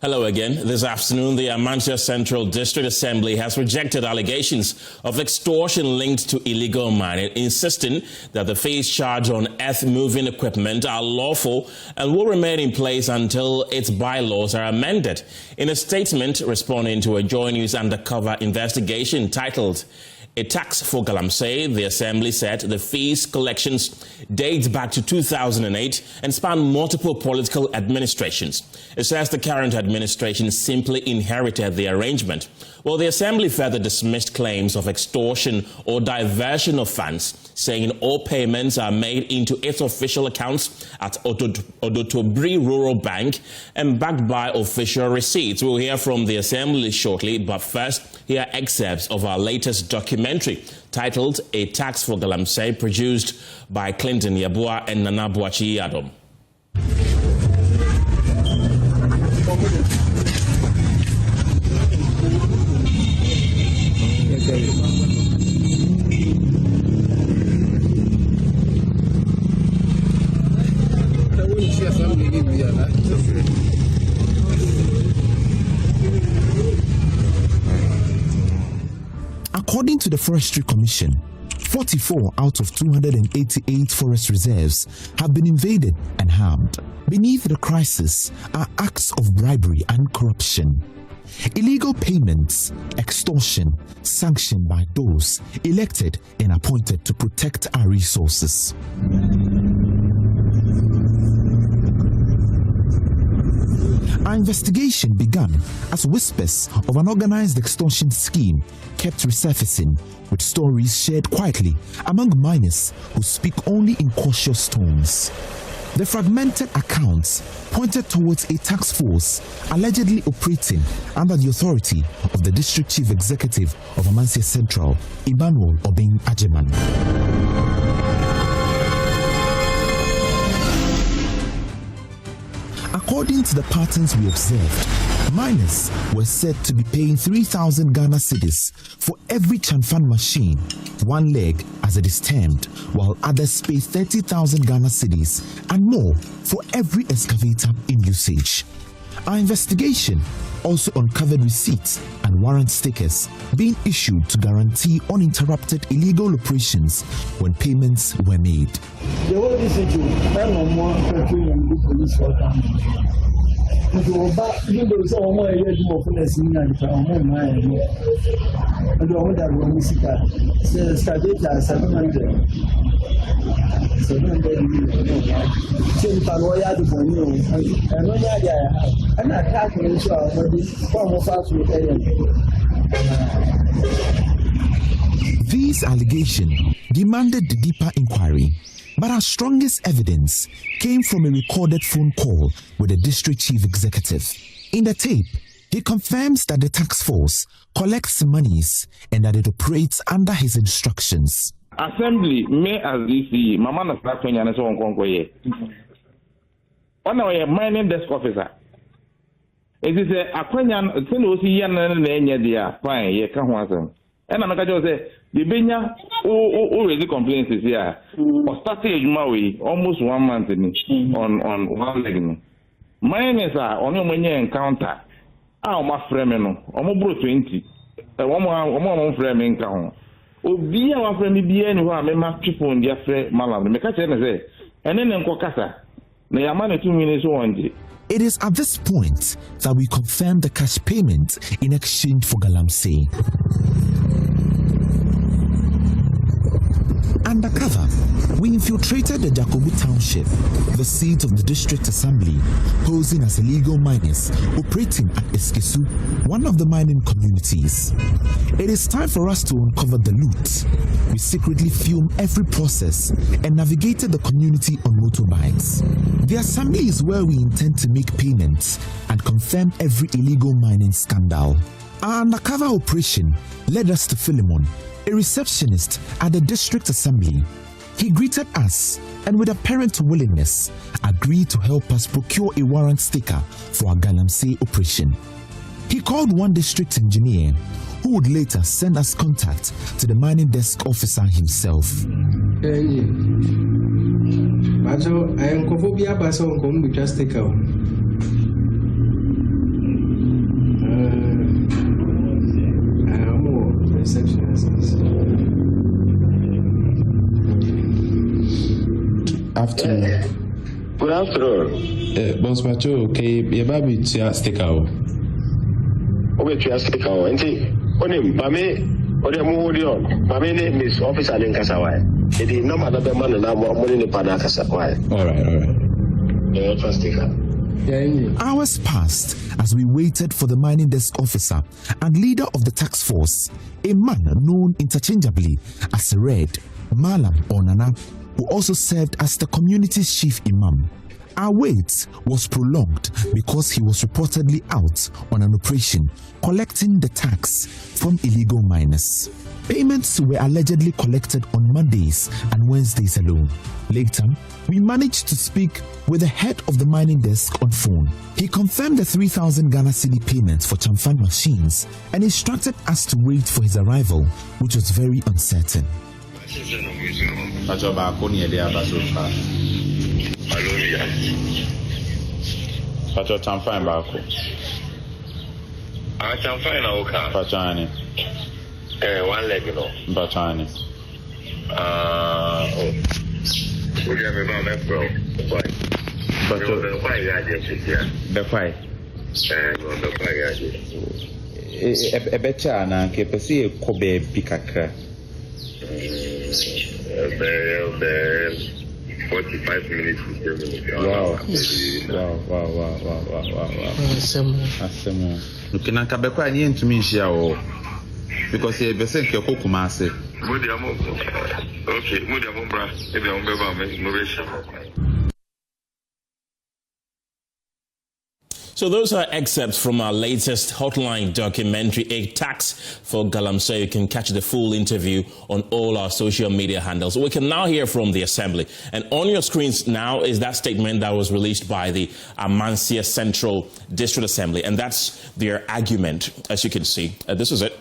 Hello again. This afternoon, the Amansie Central District Assembly has rejected allegations of extortion linked to illegal mining, insisting that the fees charged on earth-moving equipment are lawful and will remain in place until its bylaws are amended. In a statement responding to a JoyNews undercover investigation titled "A Tax for Galamsey," the Assembly said the fees collections date back to 2008 and span multiple political administrations. It says the current administration simply inherited the arrangement. Well, the Assembly further dismissed claims of extortion or diversion of funds, saying all payments are made into its official accounts at Odotobri Rural Bank and backed by official receipts. We'll hear from the Assembly shortly, but first, here are excerpts of our latest documentary titled "A Tax for Galamsey," produced by Clinton Yabua and Nana Boachi Adam. According to the Forestry Commission, 44 out of 288 forest reserves have been invaded and harmed. Beneath the crisis are acts of bribery and corruption, illegal payments, extortion, sanctioned by those elected and appointed to protect our resources. Our investigation began as whispers of an organized extortion scheme kept resurfacing, with stories shared quietly among miners who speak only in cautious tones. The fragmented accounts pointed towards a task force allegedly operating under the authority of the District Chief Executive of Amansie Central, Emmanuel Obeng Ajeman. According to the patterns we observed, miners were said to be paying 3,000 Ghana cedis for every Chanfan machine, one leg as it is termed, while others pay 30,000 Ghana cedis and more for every excavator in usage. Our investigation also uncovered receipts and warrant stickers being issued to guarantee uninterrupted illegal operations when payments were made. The whole issue, These allegations demanded the deeper inquiry, but our strongest evidence came from a recorded phone call with the District Chief Executive. In the tape, he confirms that the task force collects monies and that it operates under his instructions. Assembly may as DC, Mama na Kenya na so nkonkoye. One of your mining desk officer. It is a Akwenya, tell us here na enye dia fine ye ka ho asem. And I'm going to say, the Benya already complaints is here. Or started Jumawi almost 1 month on one leg. Mine is on your encounter. My friend, I'm 20. One more friend encounter. Obi our friend be anywhere, my people in their friend Malam. Make a say, and then Kokasa. They are money 2 minutes on. It is at this point that we confirm the cash payment in exchange for Galamsey. Undercover, we infiltrated the Jakobu Township, the seat of the District Assembly, posing as illegal miners operating at Eskesu, one of the mining communities. It is time for us to uncover the loot. We secretly filmed every process and navigated the community on motorbikes. The Assembly is where we intend to make payments and confirm every illegal mining scandal. Our undercover operation led us to Philemon, a receptionist at the District Assembly. He greeted us and with apparent willingness agreed to help us procure a warrant sticker for our Galamsey operation. He called one district engineer who would later send us contact to the mining desk officer himself. afternoon. Good afternoon. Boss Pacho, okay, your baby to stick out. Okay, to stick out. And see, on him, Mame, or the Moodion, Mame name is Officer in Kasawai. It is no matter the man and I'm more in the Padakasawai. All right. Just stick out. Hours passed as we waited for the mining desk officer and leader of the task force, a man known interchangeably as Red, Malam or Nana, who also served as the community's chief imam. Our wait was prolonged because he was reportedly out on an operation collecting the tax from illegal miners. Payments were allegedly collected on Mondays and Wednesdays alone. Later, we managed to speak with the head of the mining desk on phone. He confirmed the 3,000 Ghana cedi payment for chamfan machines and instructed us to wait for his arrival, which was very uncertain. One leg, you know. Batani. We have a moment, bro. But the fire, The fight. the fire. A better na kepesi kobe bikakra. 45 minutes. Wow. Look, na kabekwa ni ntumi nhia wo. Because he be say ke kokuma ase. Okay, bra. Ebe on beba me So those are excerpts from our latest Hotline documentary, A Tax for Galamsey. You can catch the full interview on all our social media handles. We can now hear from the Assembly. And on your screens now is that statement that was released by the Amansie Central District Assembly. And that's their argument, as you can see. This is it.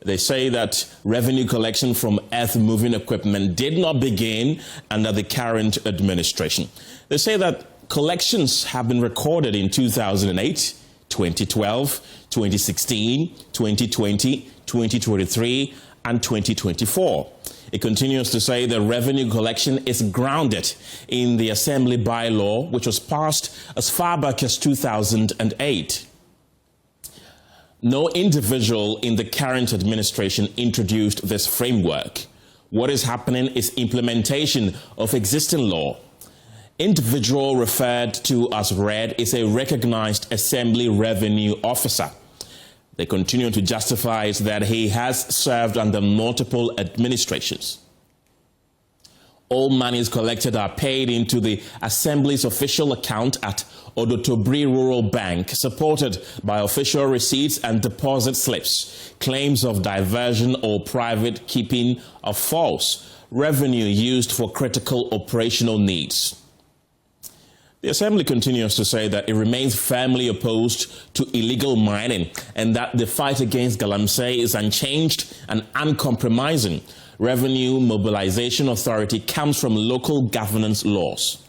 They say that revenue collection from earth-moving equipment did not begin under the current administration. They say that collections have been recorded in 2008, 2012, 2016, 2020, 2023, and 2024. It continues to say that revenue collection is grounded in the Assembly bylaw, which was passed as far back as 2008. No individual in the current administration introduced this framework. What is happening is implementation of existing law. Individual referred to as Red is a recognized Assembly revenue officer. They continue to justify that he has served under multiple administrations. All monies collected are paid into the Assembly's official account at Odotobri Rural Bank, supported by official receipts and deposit slips. Claims of diversion or private keeping are false. Revenue used for critical operational needs. The Assembly continues to say that it remains firmly opposed to illegal mining and that the fight against Galamsey is unchanged and uncompromising. Revenue Mobilization Authority comes from local governance laws.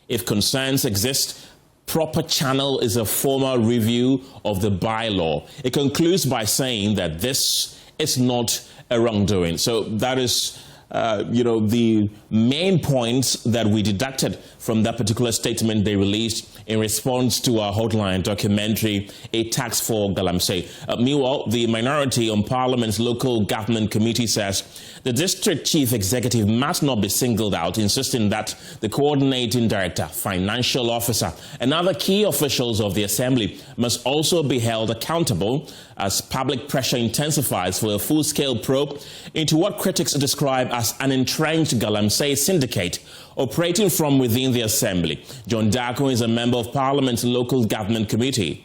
If concerns exist, proper channel is a formal review of the bylaw. It concludes by saying that this is not a wrongdoing. So that is the main points that we deducted from that particular statement they released in response to our Hotline documentary, A Tax for Galamsey. Meanwhile, the minority on Parliament's local government committee says the district chief executive must not be singled out, insisting that the coordinating director, financial officer, and other key officials of the Assembly must also be held accountable as public pressure intensifies for a full-scale probe into what critics describe as an entrenched Galamsey syndicate operating from within the Assembly. John Darko is a member of Parliament's local government committee.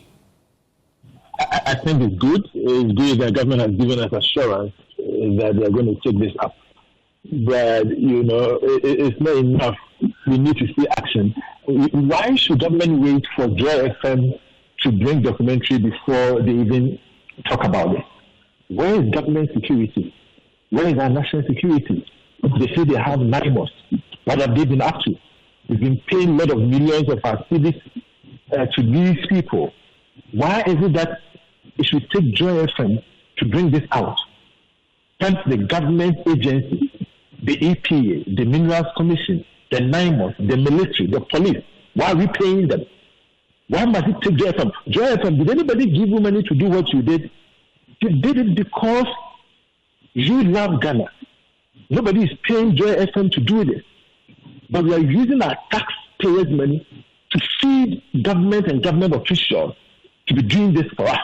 I think it's good. It's good that government has given us assurance that they're going to take this up. But, it's not enough. We need to see action. Why should government wait for Joy FM to bring documentary before they even talk about it? Where is government security? Where is our national security? They say they have NIMOS. What have they been up to? We've been paying a lot of millions of our cities to these people. Why is it that it should take Joy FM to bring this out? Can't the government agency the EPA, the Minerals Commission, the NIMOS, the military, the police. Why are we paying them? Why must it take Joy FM? Joy FM, did anybody give you money to do what you did? You did it because you love Ghana. Nobody is paying Joy FM to do this. But we are using our taxpayers' money to feed government and government officials to be doing this for us.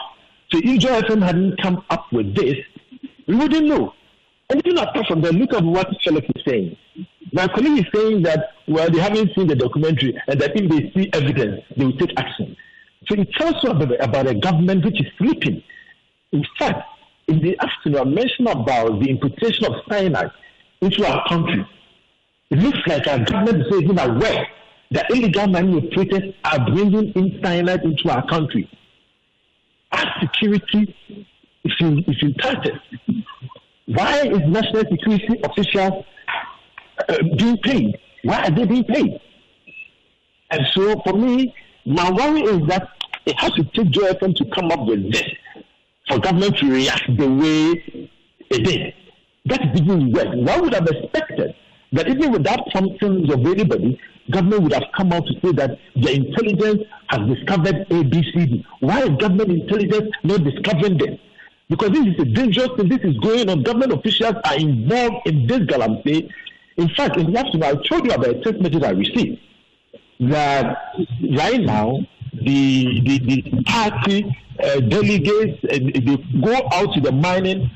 So if Joy FM hadn't come up with this, we wouldn't know. And even apart from that, look at what Felix is saying. My colleague is saying that, well, they haven't seen the documentary and that if they see evidence, they will take action. So it tells you about a government which is sleeping. In fact, in the afternoon, I mentioned about the importation of cyanide into our country. It looks like our government is even aware that illegal mining operators are bringing in cyanide into our country. Our security is in tatters. Why is national security officials being paid? Why are they being paid? And so for me, my worry is that it has to take Joy FM to come up with this for government to react the way it did. That didn't work. One would have expected that even without promptings of anybody, government would have come out to say that the intelligence has discovered ABCD. Why is government intelligence not discovering this? Because this is a dangerous thing. This is going on. Government officials are involved in this Galamsey. In fact, in the afternoon, I told you about a text message I received that right now the party delegates they go out to the mining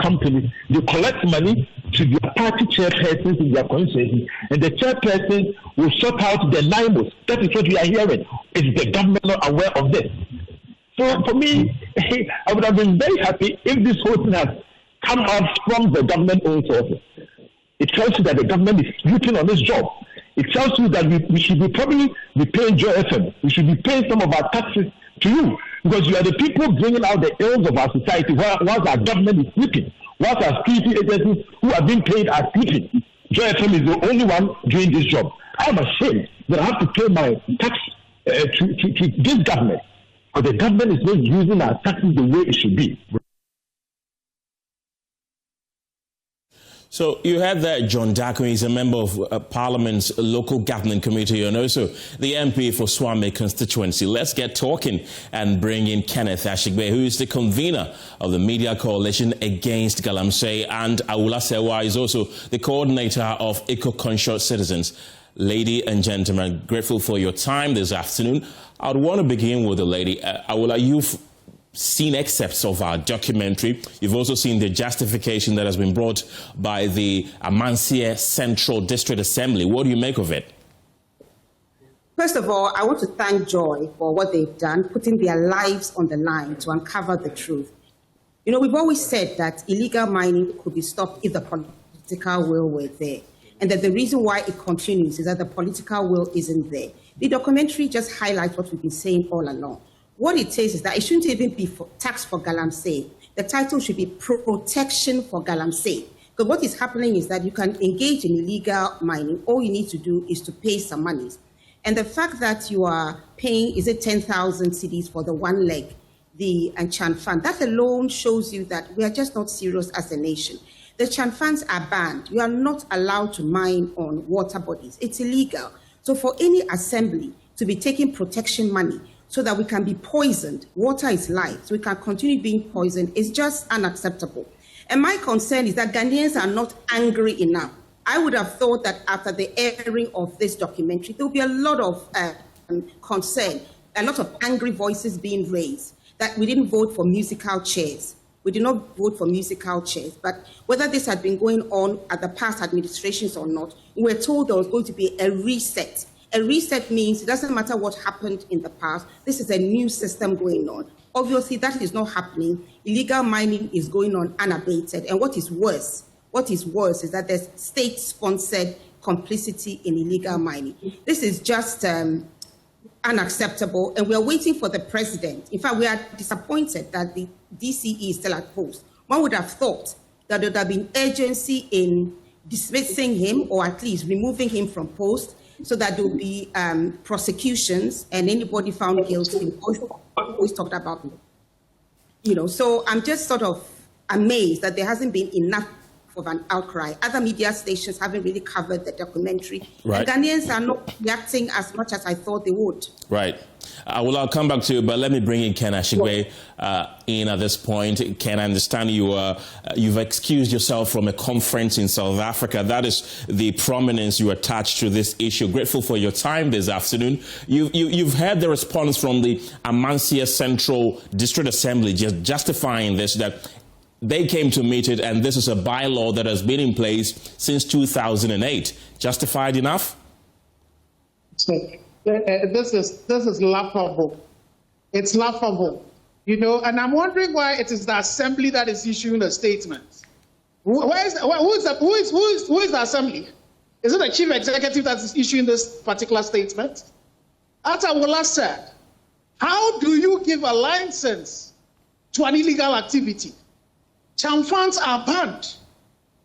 companies, they collect money to their party chairpersons in their constituency, and the chairperson will sort out the NIMOS. That is what we are hearing. Is the government not aware of this? So for me, I would have been very happy if this whole thing had come out from the government own sources. It tells you that the government is sleeping on this job. It tells you that we should probably be paying Joy FM. We should be paying some of our taxes to you because you are the people bringing out the ills of our society whilst our government is sleeping, whilst our security agencies who are being paid are sleeping. Joy FM is the only one doing this job. I am ashamed that I have to pay my tax to this government. But the government is not using our taxes the way it should be. So you heard that John Daku is a member of Parliament's local government committee and also the MP for Swame constituency. Let's get talking and bring in Kenneth Ashigbe, who is the convener of the Media Coalition Against Galamsey, and Awula Sewa is also the coordinator of Eco-Conscious Citizens. Lady and gentlemen, grateful for your time this afternoon. I'd want to begin with the lady. Awula, you've seen excerpts of our documentary. You've also seen the justification that has been brought by the Amansie Central District Assembly. What do you make of it? First of all, I want to thank Joy for what they've done, putting their lives on the line to uncover the truth. You know, we've always said that illegal mining could be stopped if the political will were there. And that the reason why it continues is that the political will isn't there. The documentary just highlights what we've been saying all along. What it says is that it shouldn't even be tax for Galamsey. The title should be protection for Galamsey. Because what is happening is that you can engage in illegal mining. All you need to do is to pay some monies. And the fact that you are paying, is it 10,000 cedis for the one leg, the Chan Fund, that alone shows you that we are just not serious as a nation. The Chan Funds are banned. You are not allowed to mine on water bodies. It's illegal. So for any assembly to be taking protection money so that we can be poisoned, water is life, so we can continue being poisoned, is just unacceptable. And my concern is that Ghanaians are not angry enough. I would have thought that after the airing of this documentary, there will be a lot of concern, a lot of angry voices being raised, that we didn't vote for musical chairs. We did not vote for musical chairs, but whether this had been going on at the past administrations or not, we were told there was going to be a reset. A reset means it doesn't matter what happened in the past, this is a new system going on. Obviously, that is not happening. Illegal mining is going on unabated. And what is worse is that there's state-sponsored complicity in illegal mining. This is just unacceptable, and we are waiting for the president. In fact, we are disappointed that the DCE is still at post. One would have thought that there would have been urgency in dismissing him or at least removing him from post so that there will be prosecutions and anybody found guilty. Always talked about, so I'm just sort of amazed that there hasn't been enough of an outcry. Other media stations haven't really covered the documentary. Right. And Ghanaians are not reacting as much as I thought they would. Right. I'll come back to you, but let me bring in Ken Ashigbe in at this point. Ken, I understand you've excused yourself from a conference in South Africa. That is the prominence you attach to this issue. Grateful for your time this afternoon. You've heard the response from the Amansie Central District Assembly just justifying this, that they came to meet it, and this is a bylaw that has been in place since 2008. Justified enough? So, this is laughable. It's laughable, and I'm wondering why it is the Assembly that is issuing a statement. Who is the Assembly? Is it the Chief Executive that is issuing this particular statement? Atawula said, how do you give a license to an illegal activity? Chamfans are banned.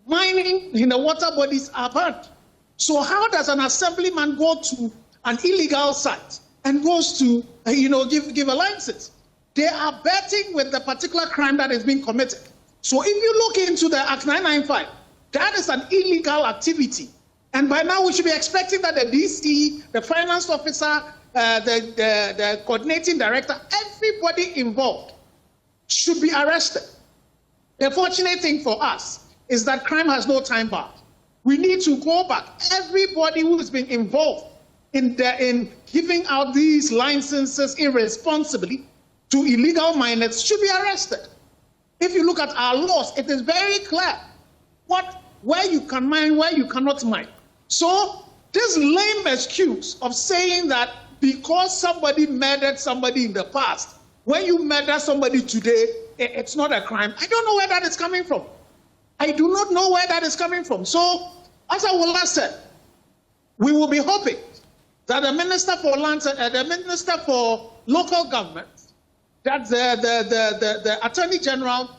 Mining in the water bodies are banned. So how does an assemblyman go to an illegal site and goes to, give a license? They are betting with the particular crime that is being committed. So if you look into the Act 995, that is an illegal activity. And by now we should be expecting that the DC, the finance officer, the coordinating director, everybody involved should be arrested. The fortunate thing for us is that crime has no time bar. We need to go back. Everybody who has been involved in giving out these licenses irresponsibly to illegal miners should be arrested. If you look at our laws, it is very clear where you can mine, where you cannot mine. So this lame excuse of saying that because somebody murdered somebody in the past, when you murder somebody today, it's not a crime. I don't know where that is coming from. I do not know where that is coming from. So, as I will have said, we will be hoping that the Minister for Lands, the Minister for Local Government, that the Attorney General,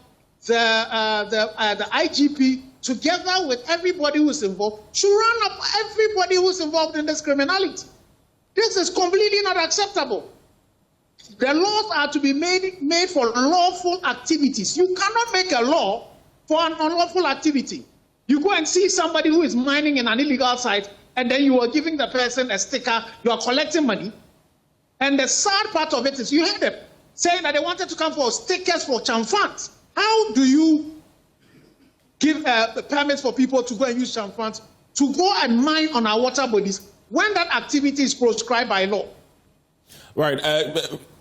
the IGP, together with everybody who is involved, should run up everybody who is involved in this criminality. This is completely not acceptable. The laws are to be made for lawful activities. You cannot make a law for an unlawful activity. You go and see somebody who is mining in an illegal site, and then you are giving the person a sticker, you are collecting money. And the sad part of it is you heard them saying that they wanted to come for stickers for chamfans. How do you give permits for people to go and use chamfans to go and mine on our water bodies when that activity is proscribed by law? Right.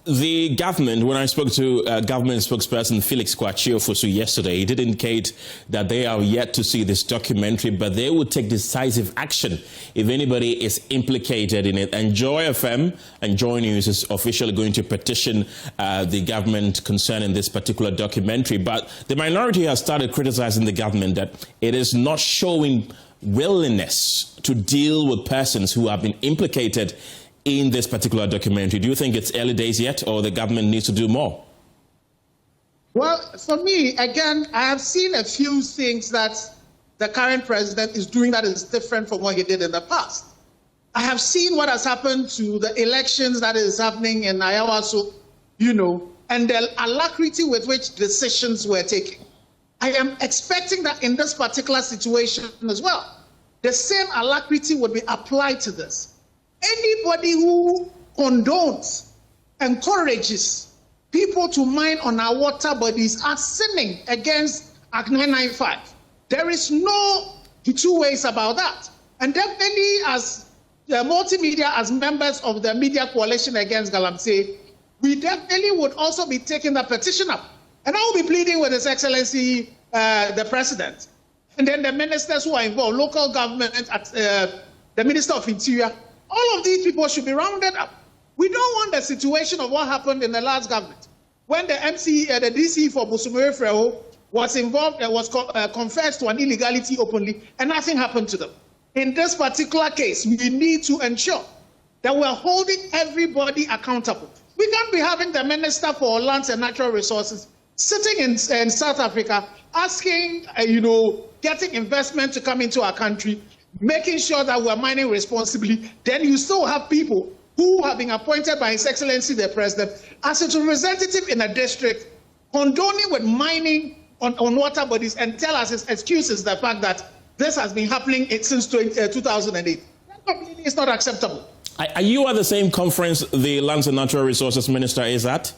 The government, when I spoke to government spokesperson Felix Kwachiofosu yesterday, he did indicate that they are yet to see this documentary, but they will take decisive action if anybody is implicated in it. And Joy FM and JoyNews is officially going to petition the government concerning this particular documentary. But the minority has started criticizing the government that it is not showing willingness to deal with persons who have been implicated in this particular documentary. Do you think it's early days yet, or the government needs to do more? Well, for me, again, I have seen a few things that the current president is doing that is different from what he did in the past. I have seen what has happened to the elections that is happening in Ayawaso, and the alacrity with which decisions were taken. I am expecting that in this particular situation as well, the same alacrity would be applied to this. Anybody who condones, encourages people to mine on our water bodies are sinning against Act 995. There is no two ways about that. And definitely as the multimedia, as members of the Media Coalition Against Galamsey, we definitely would also be taking the petition up. And I will be pleading with His Excellency, the President, and then the ministers who are involved, local government, the Minister of Interior. All of these people should be rounded up. We don't want the situation of what happened in the last government, when the the DC for Busumere Freho was involved and was confessed to an illegality openly, and nothing happened to them. In this particular case, we need to ensure that we're holding everybody accountable. We can't be having the Minister for Lands and Natural Resources sitting in South Africa asking, getting investment to come into our country, making sure that we're mining responsibly. Then you still have people who have been appointed by His Excellency the President as a representative in a district, condoning with mining on water bodies and tell us his excuse is the fact that this has been happening since 2008. That completely is not acceptable. Are you at the same conference the Lands and Natural Resources Minister is at?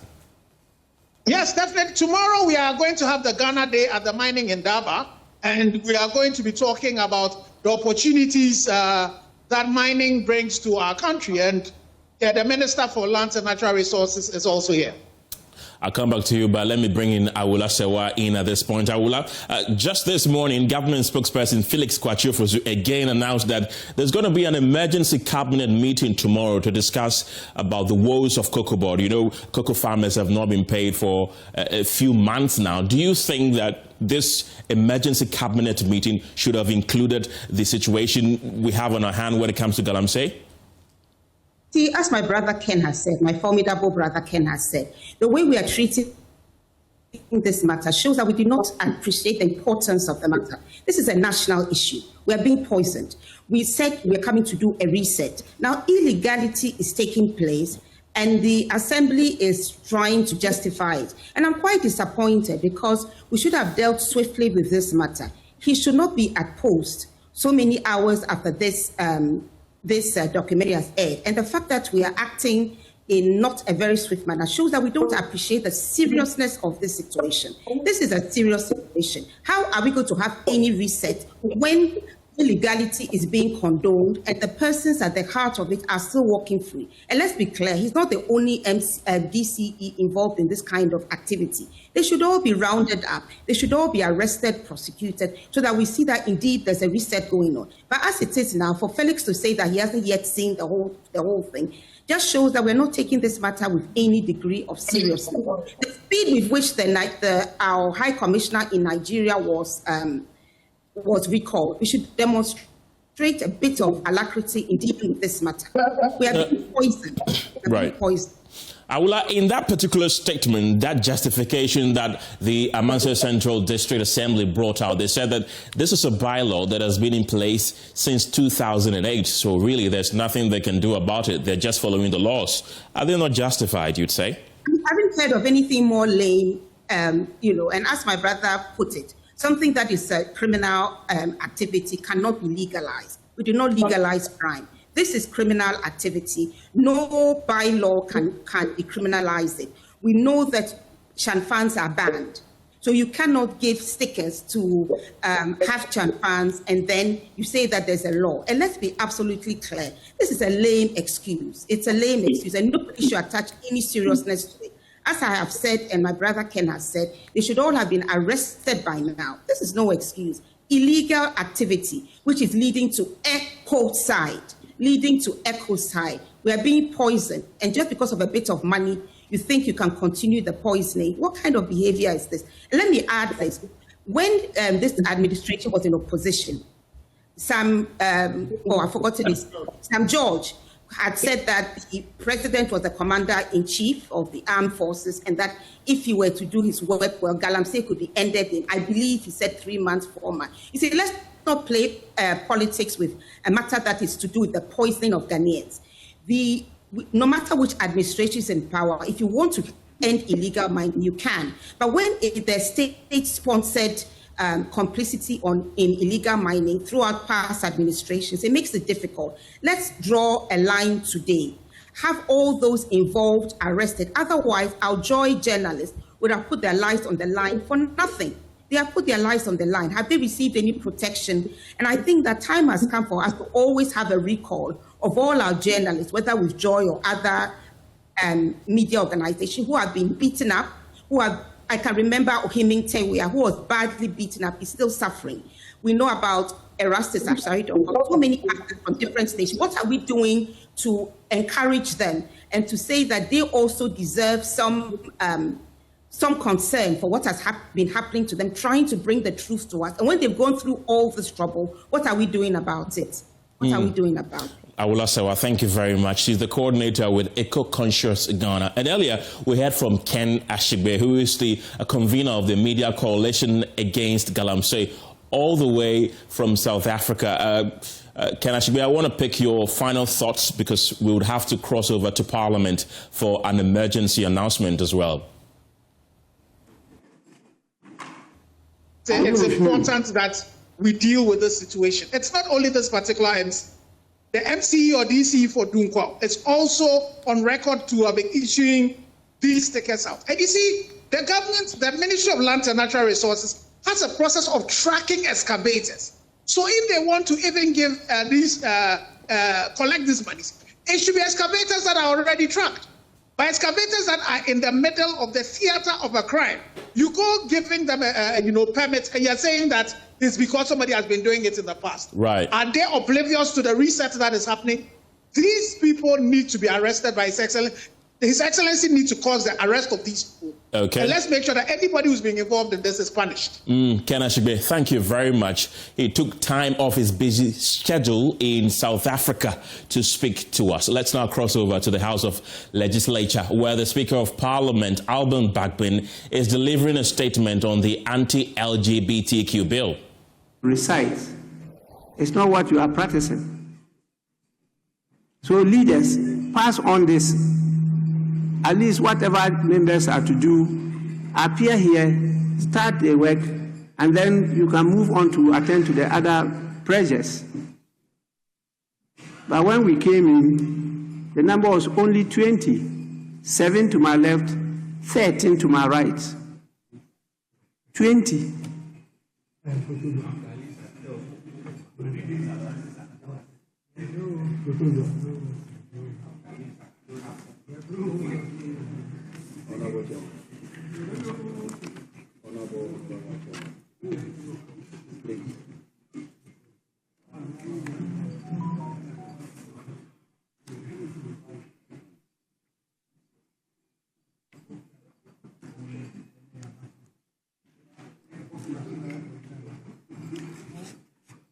Yes, definitely. Tomorrow we are going to have the Ghana Day at the mining in Daba, and we are going to be talking about the opportunities that mining brings to our country. And the Minister for Lands and Natural Resources is also here. I'll come back to you, but let me bring in Awula Sewa in at this point. Awula, just this morning, government spokesperson Felix Kwachiofosu again announced that there's going to be an emergency cabinet meeting tomorrow to discuss about the woes of cocoa board. You know, cocoa farmers have not been paid for a few months now. Do you think that this emergency cabinet meeting should have included the situation we have on our hand when it comes to Galamsey? See, as my brother Ken has said, my formidable brother Ken has said, the way we are treating this matter shows that we do not appreciate the importance of the matter. This is a national issue. We are being poisoned. We said we are coming to do a reset. Now, illegality is taking place, and the Assembly is trying to justify it. And I'm quite disappointed because we should have dealt swiftly with this matter. He should not be at post so many hours after this documentary has aired. And the fact that we are acting in not a very swift manner shows that we don't appreciate the seriousness of this situation. This is a serious situation. How are we going to have any reset when illegality is being condoned and the persons at the heart of it are still walking free? And let's be clear, he's not the only DCE involved in this kind of activity. They should all be rounded up. They should all be arrested, prosecuted, so that we see that indeed there's a reset going on. But as it is now, for Felix to say that he hasn't yet seen the whole thing just shows that we're not taking this matter with any degree of seriousness. The speed with which our High Commissioner in Nigeria was recalled, we should demonstrate a bit of alacrity in dealing with this matter. We are being poisoned. Right. Awula, in that particular statement, that justification that the Amansie Central District Assembly brought out, they said that this is a bylaw that has been in place since 2008. So really, there's nothing they can do about it. They're just following the laws. Are they not justified, you'd say? I haven't heard of anything more lame, and as my brother put it, something that is a criminal activity cannot be legalized. We do not legalize crime. This is criminal activity. No bylaw can decriminalize it. We know that chanfans are banned. So you cannot give stickers to have chanfans and then you say that there's a law. And let's be absolutely clear. This is a lame excuse. It's a lame excuse and nobody should attach any seriousness to it. As I have said, and my brother Ken has said, they should all have been arrested by now. This is no excuse. Illegal activity, which is leading to ecocide. We are being poisoned. And just because of a bit of money, you think you can continue the poisoning. What kind of behavior is this? And let me add this. When this administration was in opposition, Sam George had said that the president was the commander-in-chief of the armed forces and that if he were to do his work well, Galamsey could be ended in, I believe he said 3 months, 4 months. You see, let's not play politics with a matter that is to do with the poisoning of Ghanaians. No matter which administration is in power, if you want to end illegal mining, you can. But when the state-sponsored complicity in illegal mining throughout past administrations, it makes it difficult. Let's draw a line today. Have all those involved arrested. Otherwise, our Joy journalists would have put their lives on the line for nothing. They have put their lives on the line. Have they received any protection? And I think that time has come for us to always have a recall of all our journalists, whether with Joy or other media organizations who have been beaten up, I can remember Ohiming Tewia, who was badly beaten up, is still suffering. We know about Erastus Absaridon, so many actors from different stations. What are we doing to encourage them and to say that they also deserve some concern for what has been happening to them, trying to bring the truth to us? And when they've gone through all this trouble, what are we doing about it? What are we doing about it? Awula Sewa, thank you very much. She's the coordinator with Eco-Conscious Ghana. And earlier, we heard from Ken Ashigbe, who is the convener of the Media Coalition Against Galamsey, all the way from South Africa. Ken Ashigbe, I want to pick your final thoughts because we would have to cross over to Parliament for an emergency announcement as well. it's important that we deal with this situation. It's not only this particular MC. The MCE or DCE for Dunkwa, it's also on record to have been issuing these tickets out. And you see, the government, the Ministry of Land and Natural Resources, has a process of tracking excavators. So if they want to even give collect these monies, it should be excavators that are already tracked. By excavators that are in the middle of the theater of a crime, you go giving them permits, and you're saying that it's because somebody has been doing it in the past. Right. Are they oblivious to the reset that is happening? These people need to be arrested by His Excellency. His Excellency needs to cause the arrest of these people. Okay. And let's make sure that anybody who's being involved in this is punished. Ken Ashigbe, thank you very much. He took time off his busy schedule in South Africa to speak to us. Let's now cross over to the House of Legislature, where the Speaker of Parliament, Alban Bagbin, is delivering a statement on the anti-LGBTQ bill. Recite. It's not what you are practicing. So leaders, pass on this. At least whatever members are to do, appear here, start the work, and then you can move on to attend to the other pressures. But when we came in, the number was only 20, 7 to my left, 13 to my right. 20.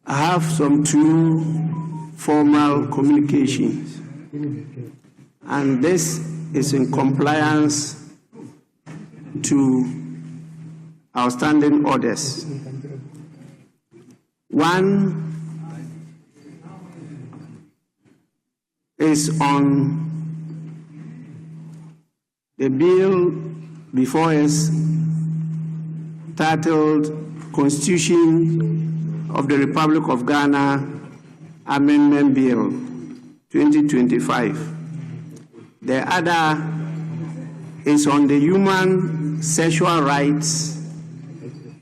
I have some two formal communications, and this is in compliance to our standing orders. One is on the bill before us titled Constitution of the Republic of Ghana Amendment Bill 2025. The other is on the Human Sexual Rights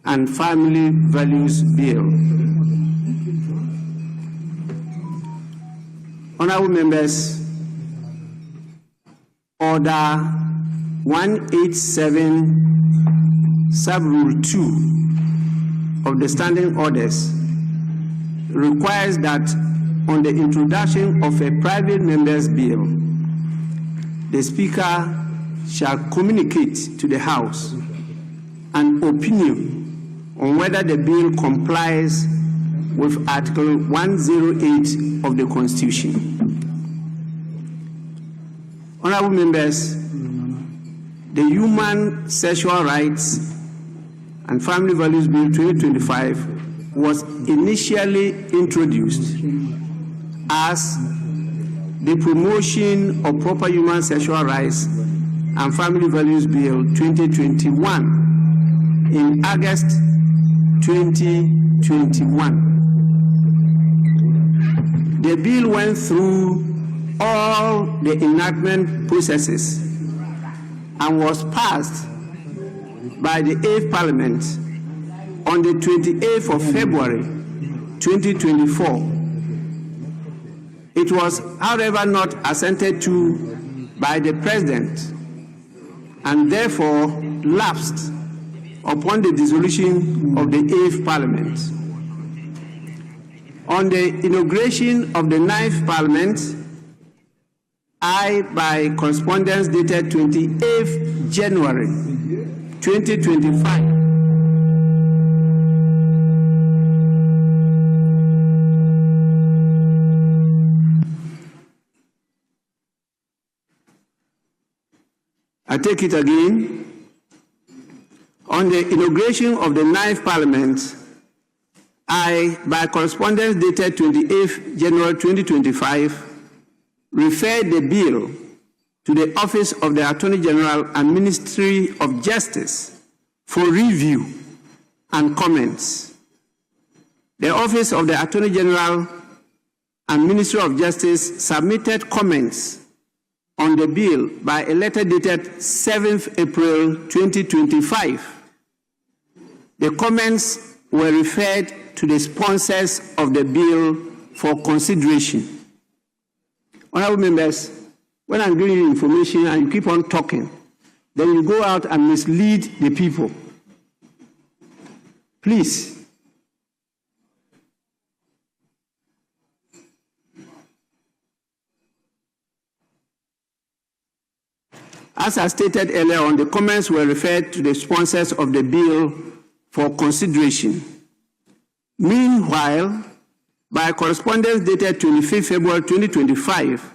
and Family Values Bill. Honorable members, Order 187, Sub-Rule 2 of the Standing Orders requires that on the introduction of a private member's bill, the Speaker shall communicate to the House an opinion on whether the bill complies with Article 108 of the Constitution. Honorable members, the Human Sexual Rights and Family Values Bill 2025 was initially introduced as the Promotion of Proper Human Sexual Rights and Family Values Bill 2021 in August 2021. The bill went through all the enactment processes and was passed by the 8th Parliament on the 28th of February 2024. It was, however, not assented to by the President and therefore lapsed upon the dissolution of the 8th Parliament. On the inauguration of the 9th Parliament, I, by correspondence dated 28th January 2025, I take it again. On the inauguration of the 9th Parliament, I, by correspondence dated 28th January 2025, referred the bill to the Office of the Attorney General and Ministry of Justice for review and comments. The Office of the Attorney General and Ministry of Justice submitted comments on the bill by a letter dated 7th April 2025. The comments were referred to the sponsors of the bill for consideration. Honorable members, when I'm giving you information and you keep on talking, then you go out and mislead the people. Please. As I stated earlier on, the comments were referred to the sponsors of the bill for consideration. Meanwhile, by correspondence dated 25 February 2025,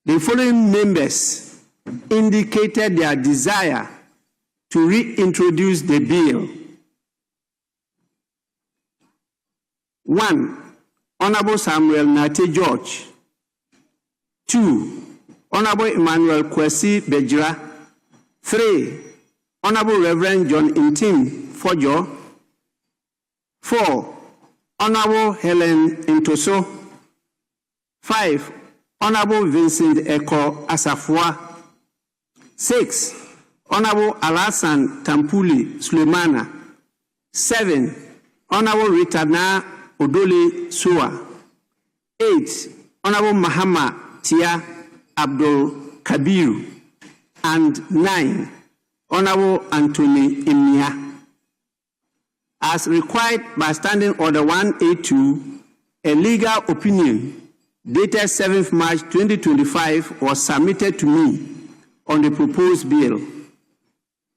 the following members indicated their desire to reintroduce the bill. 1. Honorable Samuel Nate George. 2. Honorable Emmanuel Kwesi Bejira. 3. Honorable Reverend John Intim Fojo. 4. Honorable Helen Intoso. 5. Honorable Vincent Eko Asafua. 6. Honorable Alasan Tampuli Sulemana. 7. Honorable Ritana Odole Sua. 8. Honorable Mahama Tia Abdul Kabiru. And 9. Honorable Anthony Imia. As required by Standing Order 182, a legal opinion dated 7th March 2025 was submitted to me on the proposed bill.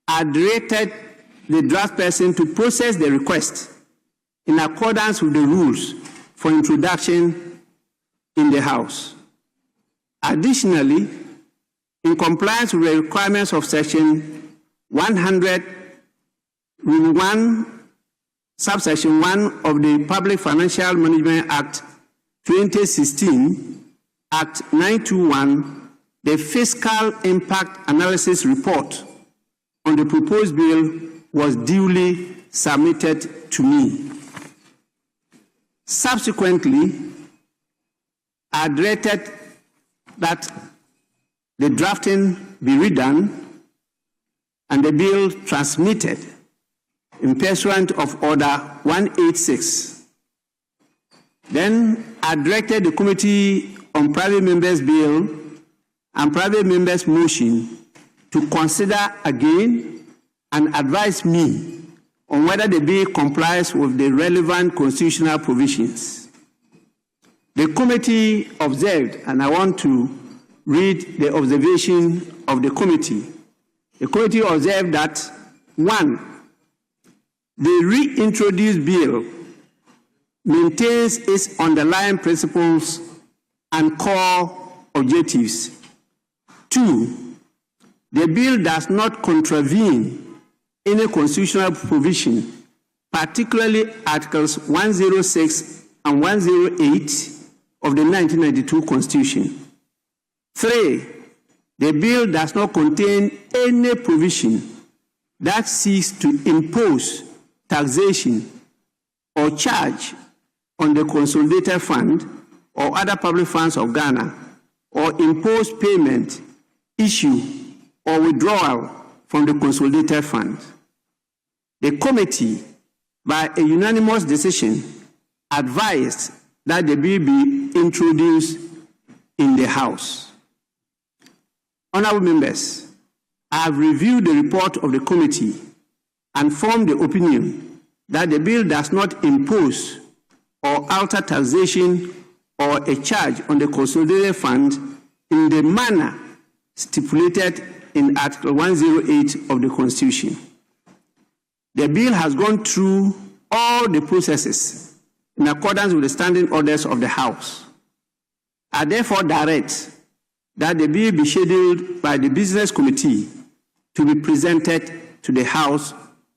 I directed the draft person to process the request in accordance with the rules for introduction in the House. Additionally, in compliance with the requirements of Section 101, Subsection 1 of the Public Financial Management Act 2016, Act 921, the Fiscal Impact Analysis Report on the proposed bill was duly submitted to me. Subsequently, I directed that the drafting be redone and the bill transmitted in pursuant of Order 186. Then I directed the Committee on Private Members' Bill and Private Members' Motion to consider again and advise me on whether the bill complies with the relevant constitutional provisions. The committee observed, and I want to read the observation of the committee. The committee observed that, 1, the reintroduced bill maintains its underlying principles and core objectives. 2, the bill does not contravene any constitutional provision, particularly Articles 106 and 108 of the 1992 Constitution. 3, the bill does not contain any provision that seeks to impose taxation or charge on the Consolidated Fund or other public funds of Ghana, or impose payment, issue, or withdrawal from the Consolidated Fund. The committee, by a unanimous decision, advised that the bill be introduced in the House. Honorable members, I have reviewed the report of the committee and formed the opinion that the bill does not impose or alter taxation or a charge on the Consolidated Fund in the manner stipulated in Article 108 of the Constitution. The bill has gone through all the processes in accordance with the standing orders of the House. I therefore direct that the bill be scheduled by the Business Committee to be presented to the House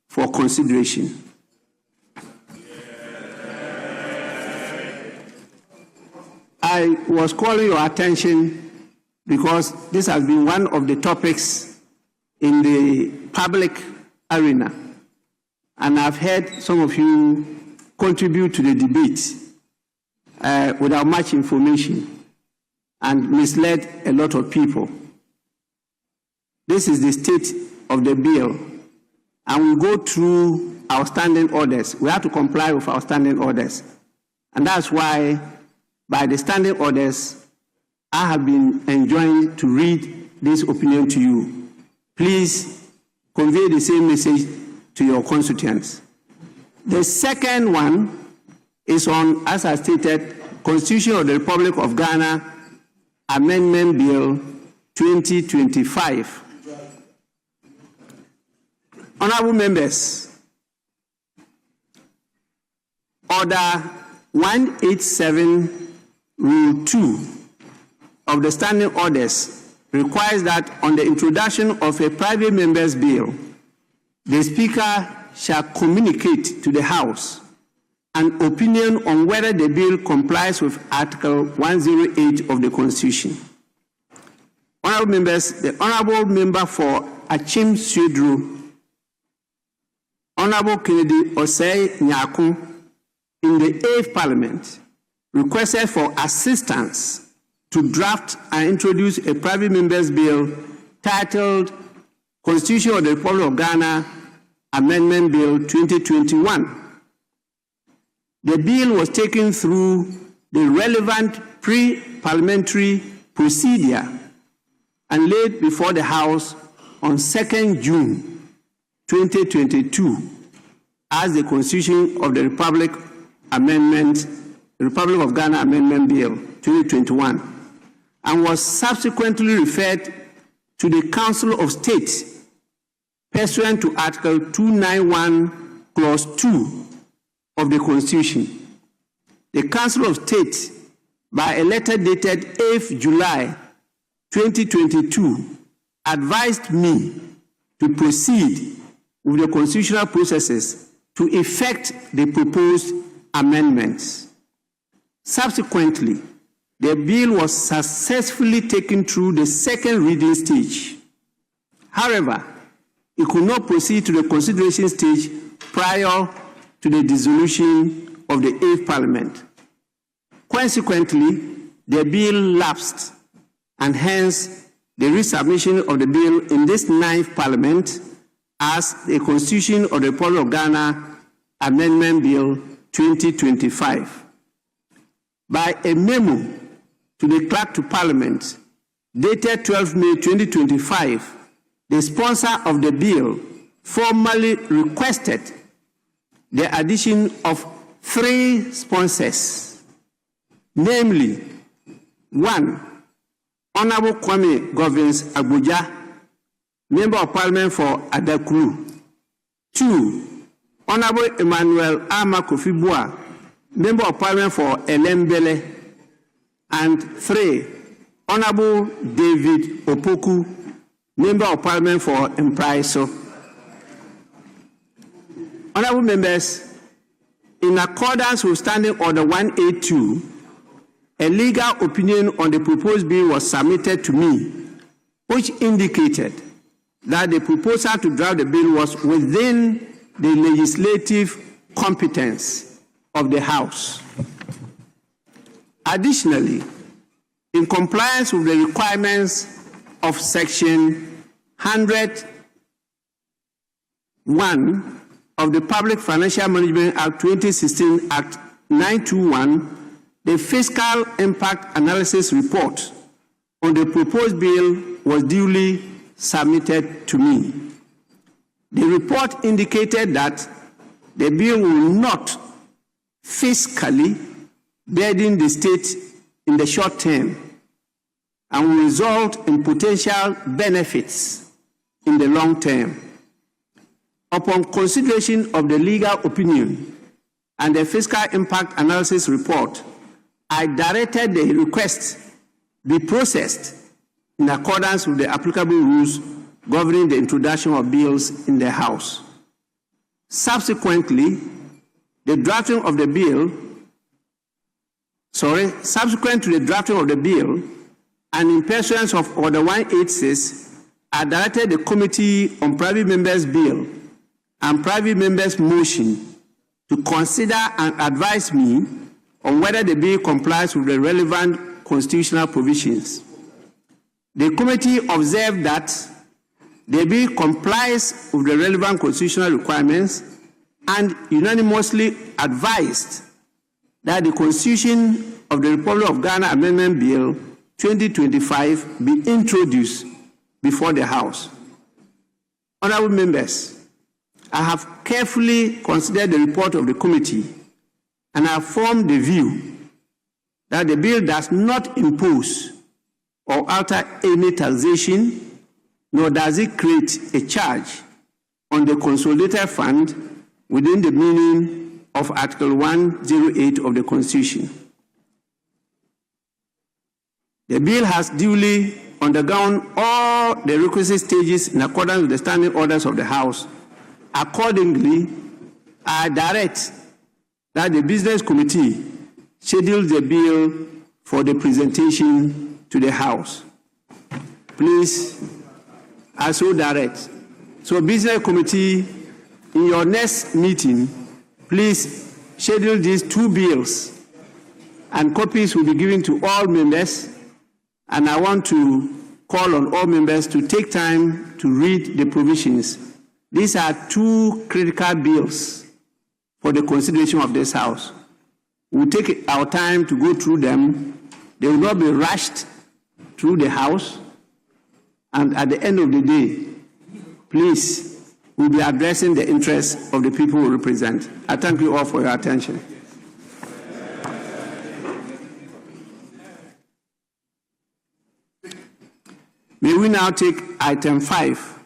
for consideration. I was calling your attention because this has been one of the topics in the public arena. and I've heard some of you contribute to the debate without much information and misled a lot of people. This is the state of the bill, and we go through our standing orders. We have to comply with our standing orders, and that's why, by the standing orders, I have been enjoined to read this opinion to you. Please convey the same message to your constituents. The second one is on, as I stated, Constitution of the Republic of Ghana Amendment Bill 2025. Honorable members, Order 187 Rule 2 of the Standing Orders requires that on the introduction of a private member's bill, the Speaker shall communicate to the House an opinion on whether the bill complies with Article 108 of the Constitution. Honorable members, the Honorable Member for Achim Suedru, Honorable Kennedy Osei Nyako, in the 8th Parliament, requested for assistance to draft and introduce a private member's bill titled Constitution of the Republic of Ghana Amendment Bill 2021. The bill was taken through the relevant pre-parliamentary procedure and laid before the House on 2nd June 2022 as the Constitution of the Republic of Ghana Amendment Bill 2021, and was subsequently referred to the Council of State pursuant to Article 291, Clause 2 of the Constitution. The Council of State, by a letter dated 8th July 2022, advised me to proceed with the constitutional processes to effect the proposed amendments. Subsequently, the bill was successfully taken through the second reading stage. However, it could not proceed to the consideration stage prior to the dissolution of the 8th Parliament. Consequently, the bill lapsed, and hence the resubmission of the bill in this 9th Parliament as the Constitution of the Republic of Ghana Amendment Bill 2025. By a memo to the Clerk to Parliament dated 12 May 2025, the sponsor of the bill formally requested the addition of 3 sponsors, namely 1. Honorable Kwame Govins Abuja, Member of Parliament for Adakulu; 2. Honorable Emmanuel Ama Kofi-Boa, Member of Parliament for Elembele; and 3. Honorable David Opoku, Member of Parliament for Mpraiso. Honorable members, in accordance with Standing Order 182, a legal opinion on the proposed bill was submitted to me, which indicated that the proposal to draft the bill was within the legislative competence of the House. Additionally, in compliance with the requirements of Section 101 of the Public Financial Management Act 2016, Act 921, the Fiscal Impact Analysis Report on the proposed bill was duly submitted to me. The report indicated that the bill will not fiscally burden the state in the short term and will result in potential benefits in the long term. Upon consideration of the legal opinion and the Fiscal Impact Analysis Report, I directed the request be processed in accordance with the applicable rules governing the introduction of bills in the House. Subsequently, subsequent to the drafting of the bill, and in pursuance of Order 186, I directed the Committee on Private Members' Bill and private members' motion to consider and advise me on whether the bill complies with the relevant constitutional provisions. The committee observed that the bill complies with the relevant constitutional requirements and unanimously advised that the Constitution of the Republic of Ghana Amendment Bill 2025 be introduced before the House. Honorable members, I have carefully considered the report of the committee and I have formed the view that the bill does not impose or alter any taxation, nor does it create a charge on the consolidated fund within the meaning of Article 108 of the Constitution. The bill has duly undergone all the requisite stages in accordance with the standing orders of the House. Accordingly, I direct that the Business Committee schedules the bill for the presentation to the House. Please, I so direct. So, Business Committee, in your next meeting, please schedule these two bills, and copies will be given to all members. And I want to call on all members to take time to read the provisions. These are two critical bills for the consideration of this House. We'll take our time to go through them. They will not be rushed through the House. And at the end of the day, please, we'll be addressing the interests of the people we represent. I thank you all for your attention. May we now take item 5,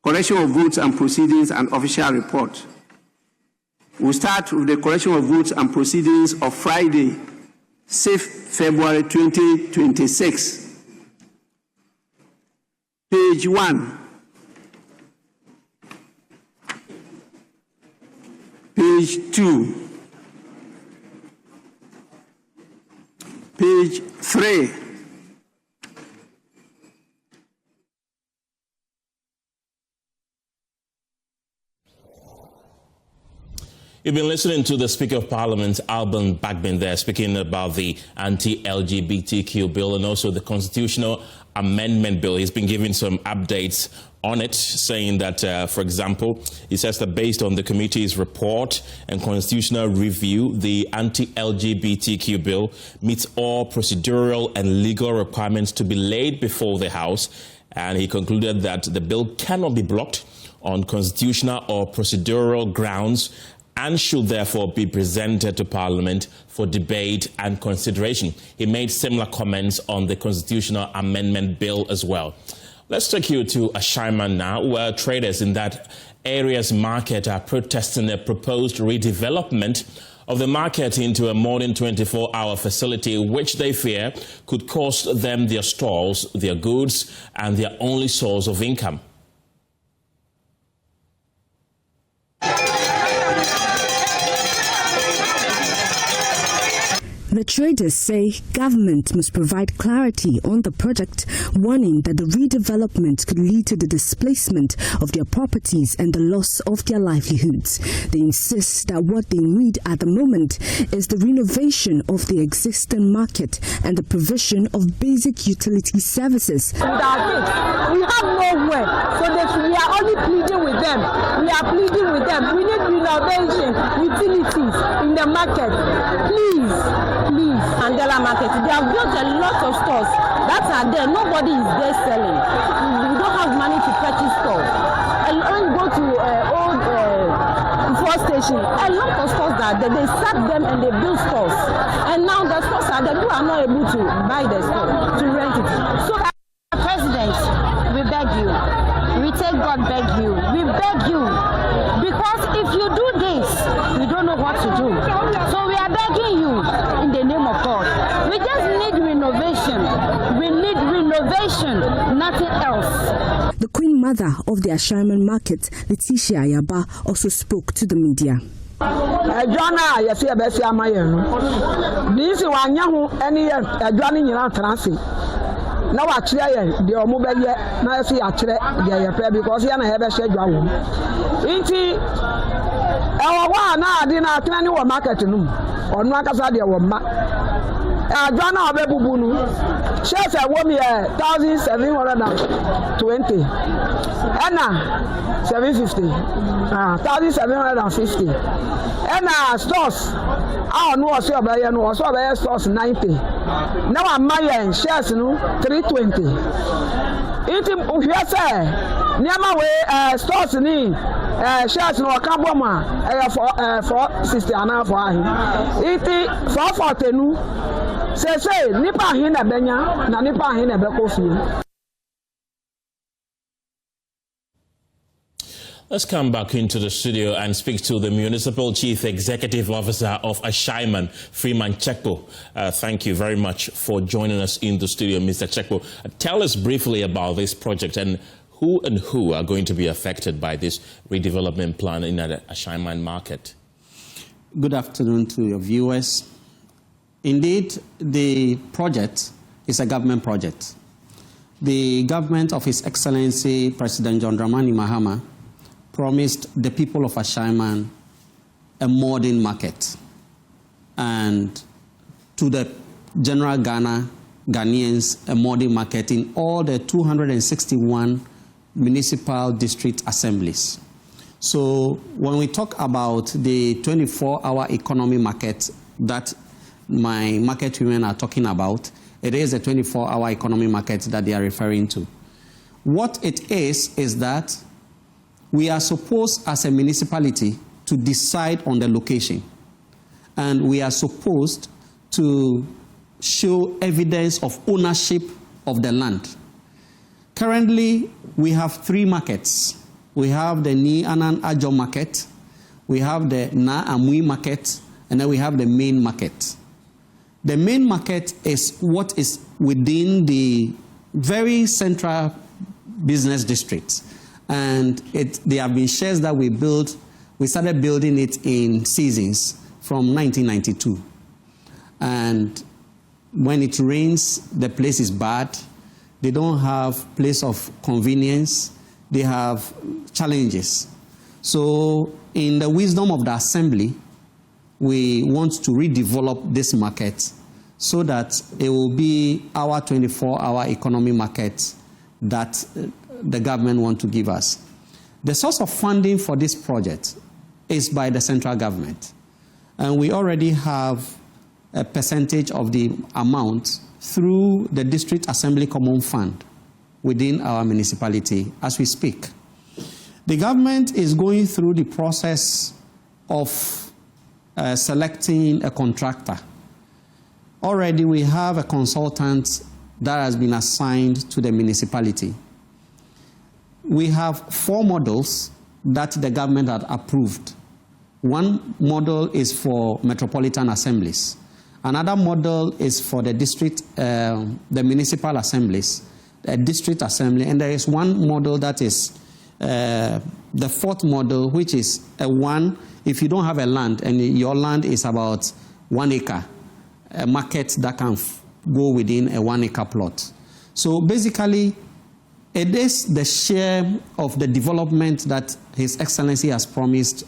collection of votes and proceedings and official report. We'll start with the collection of votes and proceedings of Friday, 6th February 2026. Page 1. Page 2. Page 3. You've been listening to the Speaker of Parliament, Alban Bagbin, there, speaking about the anti-LGBTQ bill and also the constitutional amendment bill. He's been giving some updates on it, saying that, for example, he says that based on the committee's report and constitutional review, the anti-LGBTQ bill meets all procedural and legal requirements to be laid before the House. And he concluded that the bill cannot be blocked on constitutional or procedural grounds and should therefore be presented to Parliament for debate and consideration. He made similar comments on the constitutional amendment bill as well. Let's take you to Ashaiman now, where traders in that area's market are protesting a proposed redevelopment of the market into a modern 24-hour facility, which they fear could cost them their stalls, their goods, and their only source of income. The traders say government must provide clarity on the project, warning that the redevelopment could lead to the displacement of their properties and the loss of their livelihoods. They insist that what they need at the moment is the renovation of the existing market and the provision of basic utility services. We have nowhere, so we are only pleading with them. We are pleading with them. We need renovation, utilities in the market. Please. Mandela Market. They have built a lot of stores that are there. Nobody is there selling. We don't have money to purchase stores. And when you go to old fuel station, a lot of stores are there. They sack them and they build stores. And now the stores are there. People are not able to buy the store, to rent it. So, President, we beg you. We take God beg you. We beg you. Because if you do this, we don't know what to do. So we are begging you in the name of God. We just need renovation. We need renovation, nothing else. The Queen Mother of the Ashaiman Market, Letitia Ayaba, also spoke to the media. Joanna, yes, I bet you this is one young any Johnny in our transit. na wa kire ye de omo be ye na so ya kire de ye pe because ya na he be schedule wo nti wa na ade na atena ni wo market num onu akasa de wo ma adwa na obebubu nu shares e wo mi 1720 ena 750 1750 ena stores no o se obaye no o so obaye stores 90 na wa maye shares nu 320 iti uhia se niama we stores ni shares no ka bom a 460 ana for ahi iti 440 nu se nipa ahi na benya na nipa ahi na bekofie. Let's come back into the studio and speak to the Municipal Chief Executive Officer of Ashaiman, Freeman Chekpo. Thank you very much for joining us in the studio, Mr. Chekpo. Tell us briefly about this project and who are going to be affected by this redevelopment plan in the Ashaiman market. Good afternoon to your viewers. Indeed, the project is a government project. The government of His Excellency President John Dramani Mahama promised the people of Ashaiman a modern market, and to the general Ghanaians a modern market in all the 261 municipal district assemblies. So when we talk about the 24-hour economy market that my market women are talking about, it is a 24-hour economy market that they are referring to. What it is that we are supposed as a municipality to decide on the location, and we are supposed to show evidence of ownership of the land. Currently, we have 3 markets. We have the Ni Anan Ajo market, we have the Na Amui market, and then we have the main market. The main market is what is within the very central business districts. And there have been shares that we started building it in seasons from 1992. And when it rains, the place is bad. They don't have place of convenience. They have challenges. So in the wisdom of the assembly, we want to redevelop this market so that it will be our 24-hour economy market that the government want to give us. The source of funding for this project is by the central government. And we already have a percentage of the amount through the District Assembly Common Fund within our municipality as we speak. The government is going through the process of selecting a contractor. Already we have a consultant that has been assigned to the municipality. We have 4 models that the government had approved. One model is for metropolitan assemblies. Another model is for the district, the municipal assemblies, a district assembly. And there is one model that is the 4th model, which is if you don't have a land and your land is about 1 acre, a market that can go within a 1 acre plot. So basically, it is the share of the development that His Excellency has promised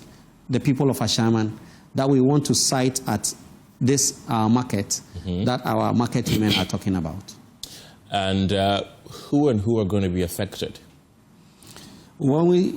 the people of Ashaiman that we want to cite at this market that our market women are talking about. And who are going to be affected? Who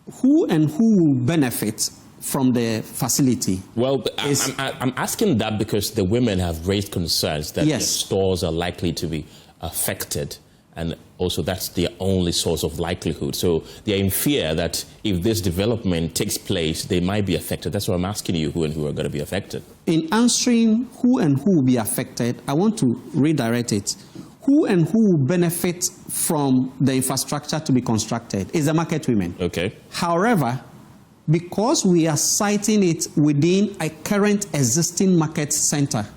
will benefit from the facility? Well, I'm asking that because the women have raised concerns that their stores are likely to be affected, and also that's their only source of livelihood. So they're in fear that if this development takes place, they might be affected. That's why I'm asking you who are going to be affected. In answering who will be affected, I want to redirect it. Who will benefit from the infrastructure to be constructed is the market women. Okay. However, because we are siting it within a current existing market center,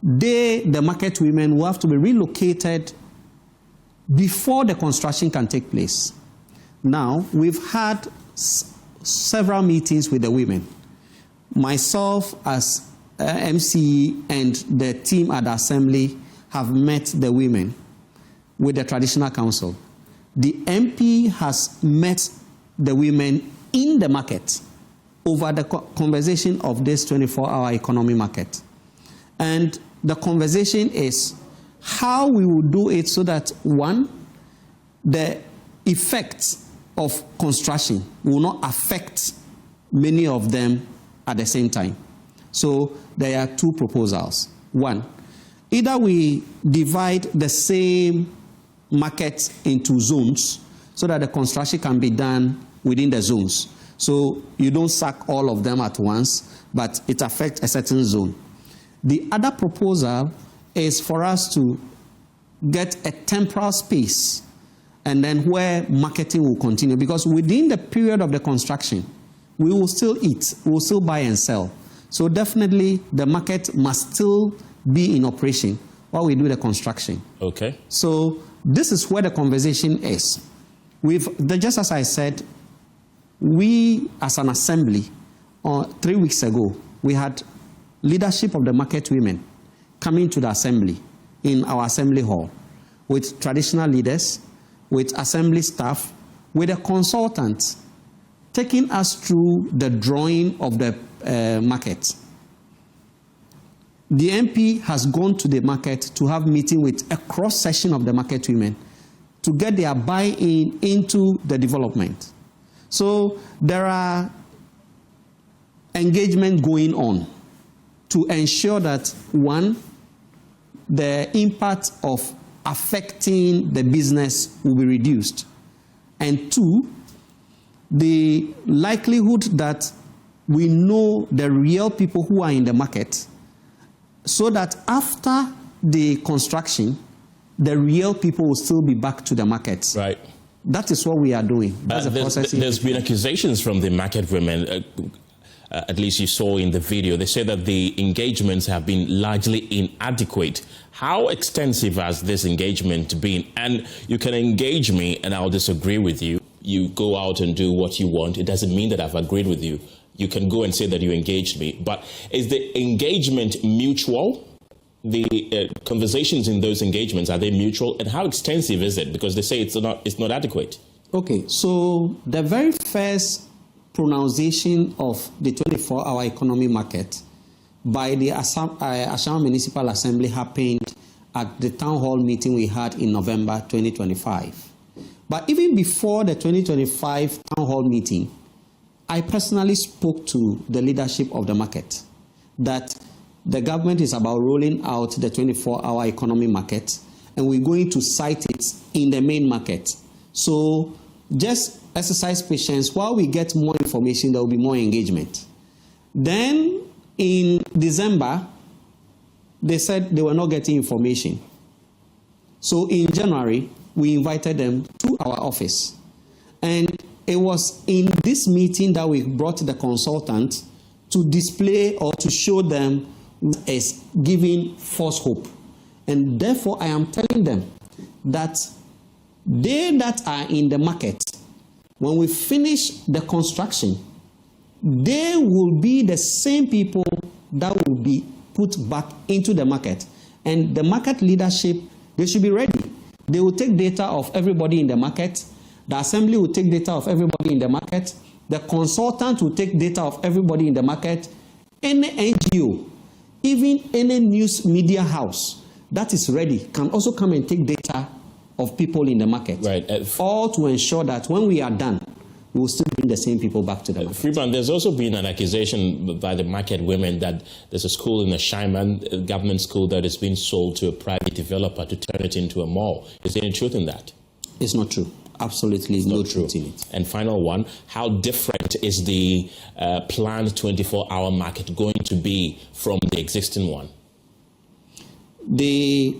the market women will have to be relocated before the construction can take place. Now, we've had several meetings with the women. Myself as MC and the team at the assembly have met the women with the traditional council. The MP has met the women in the market over the conversation of this 24-hour economy market. And the conversation is how we will do it so that, one, the effects of construction will not affect many of them at the same time. So there are two proposals. One, either we divide the same market into zones so that the construction can be done within the zones. So you don't sack all of them at once, but it affects a certain zone. The other proposal is for us to get a temporal space and then where marketing will continue, because within the period of the construction, we will still eat, we will still buy and sell. So definitely the market must still be in operation while we do the construction. Okay. So this is where the conversation is. Just as I said, we as an assembly, 3 weeks ago, we had leadership of the market women coming to the assembly in our assembly hall with traditional leaders, with assembly staff, with a consultant taking us through the drawing of the market. The MP has gone to the market to have meeting with a cross-section of the market women to get their buy-in into the development. So there are engagement going on to ensure that, one, the impact of affecting the business will be reduced, and two, the likelihood that we know the real people who are in the market, so that after the construction, the real people will still be back to the market. Right. That is what we are doing. There's been accusations from the market women, at least you saw in the video. They say that the engagements have been largely inadequate. How extensive has this engagement been? And you can engage me and I'll disagree with you. You go out and do what you want. It doesn't mean that I've agreed with you. You can go and say that you engaged me. But is the engagement mutual? The conversations in those engagements, are they mutual? And how extensive is it? Because they say it's not adequate. Okay, so the very first pronunciation of the 24-hour economy market by the Assam Municipal Assembly happened at the town hall meeting we had in November 2025. But even before the 2025 town hall meeting, I personally spoke to the leadership of the market that the government is about rolling out the 24-hour economy market, and we're going to cite it in the main market. So just exercise patience. While we get more information, there will be more engagement. Then in December, they said they were not getting information. So in January, we invited them to our office. And it was in this meeting that we brought the consultant to display or to show them is giving false hope. And therefore, I am telling them that they that are in the market, when we finish the construction, they will be the same people that will be put back into the market. And the market leadership, they should be ready. They will take data of everybody in the market. The assembly will take data of everybody in the market. The consultant will take data of everybody in the market. Any NGO, even any news media house that is ready can also come and take data of people in the market. Right. All to ensure that when we are done, we will still bring the same people back to the market. Freeman, there's also been an accusation by the market women that there's a school in the Shaiman, a government school, that is being sold to a private developer to turn it into a mall. Is there any truth in that? It's not true. Absolutely no truth in it. And final one, how different is the planned 24-hour market going to be from the existing one? The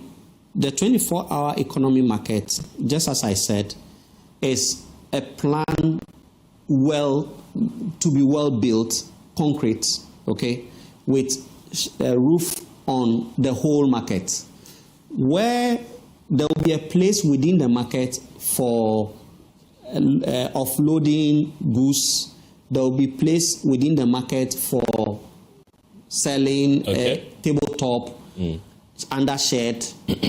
24-hour economy market, just as I said, is a plan to be well built, concrete, okay, with a roof on the whole market, where there will be a place within the market for offloading goods. There will be place within the market for selling tabletop. under shed,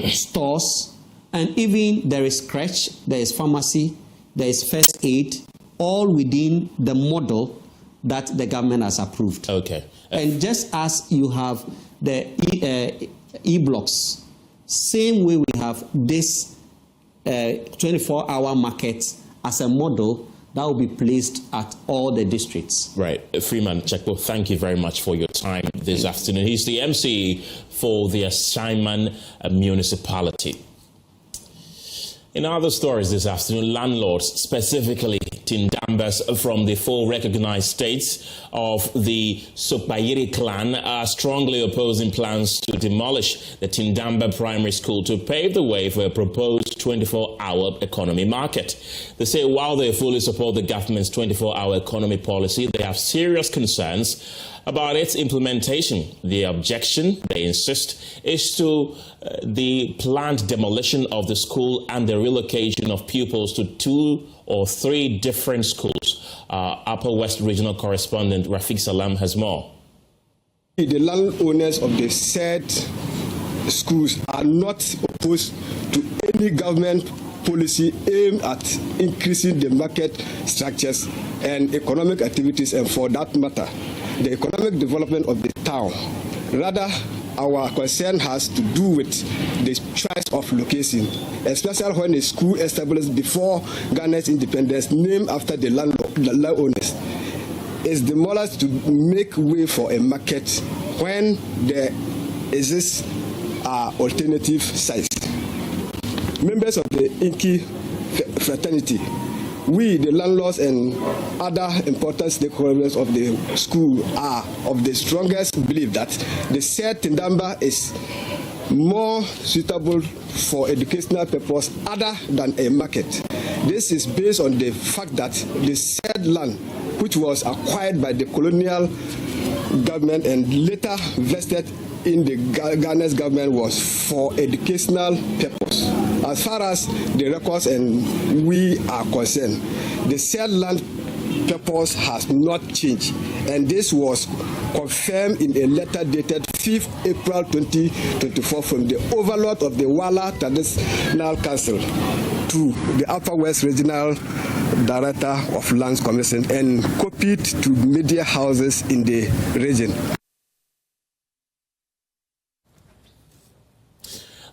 stores, and even there is crèche, there is pharmacy, there is first aid, all within the model that the government has approved. Okay. And just as you have the e-blocks, same way we have this 24-hour market as a model that will be placed at all the districts. Right. Freeman Chekpo, thank you very much for your time this afternoon. He's the MC for the Ashaiman municipality. In other stories this afternoon, landlords, specifically Tindambas from the four recognized states of the Sokbayiri clan, are strongly opposing plans to demolish the Tindamba primary school to pave the way for a proposed 24-hour economy market. They say while they fully support the government's 24-hour economy policy, they have serious concerns about its implementation. The objection, they insist, is to the planned demolition of the school and the relocation of pupils to 2 or 3 different schools. Upper West Regional Correspondent Rafiq Salam has more. The landowners of the said schools are not opposed to any government policy aimed at increasing the market structures and economic activities, and for that matter, the economic development of the town. Rather, our concern has to do with the choice of location, especially when a school established before Ghana's independence, named after the landowners, is demolished to make way for a market when there exists alternative sites. Members of the Inky fraternity, we, the landlords and other important stakeholders of the school, are of the strongest belief that the said Tindamba is more suitable for educational purpose other than a market. This is based on the fact that the said land, which was acquired by the colonial government and later vested in the Ghana's government, was for educational purpose. As far as the records and we are concerned, the said land purpose has not changed, and this was confirmed in a letter dated 5th April 2024 from the overlord of the Wala Traditional Council to the Upper West Regional Director of Lands Commission and copied to media houses in the region.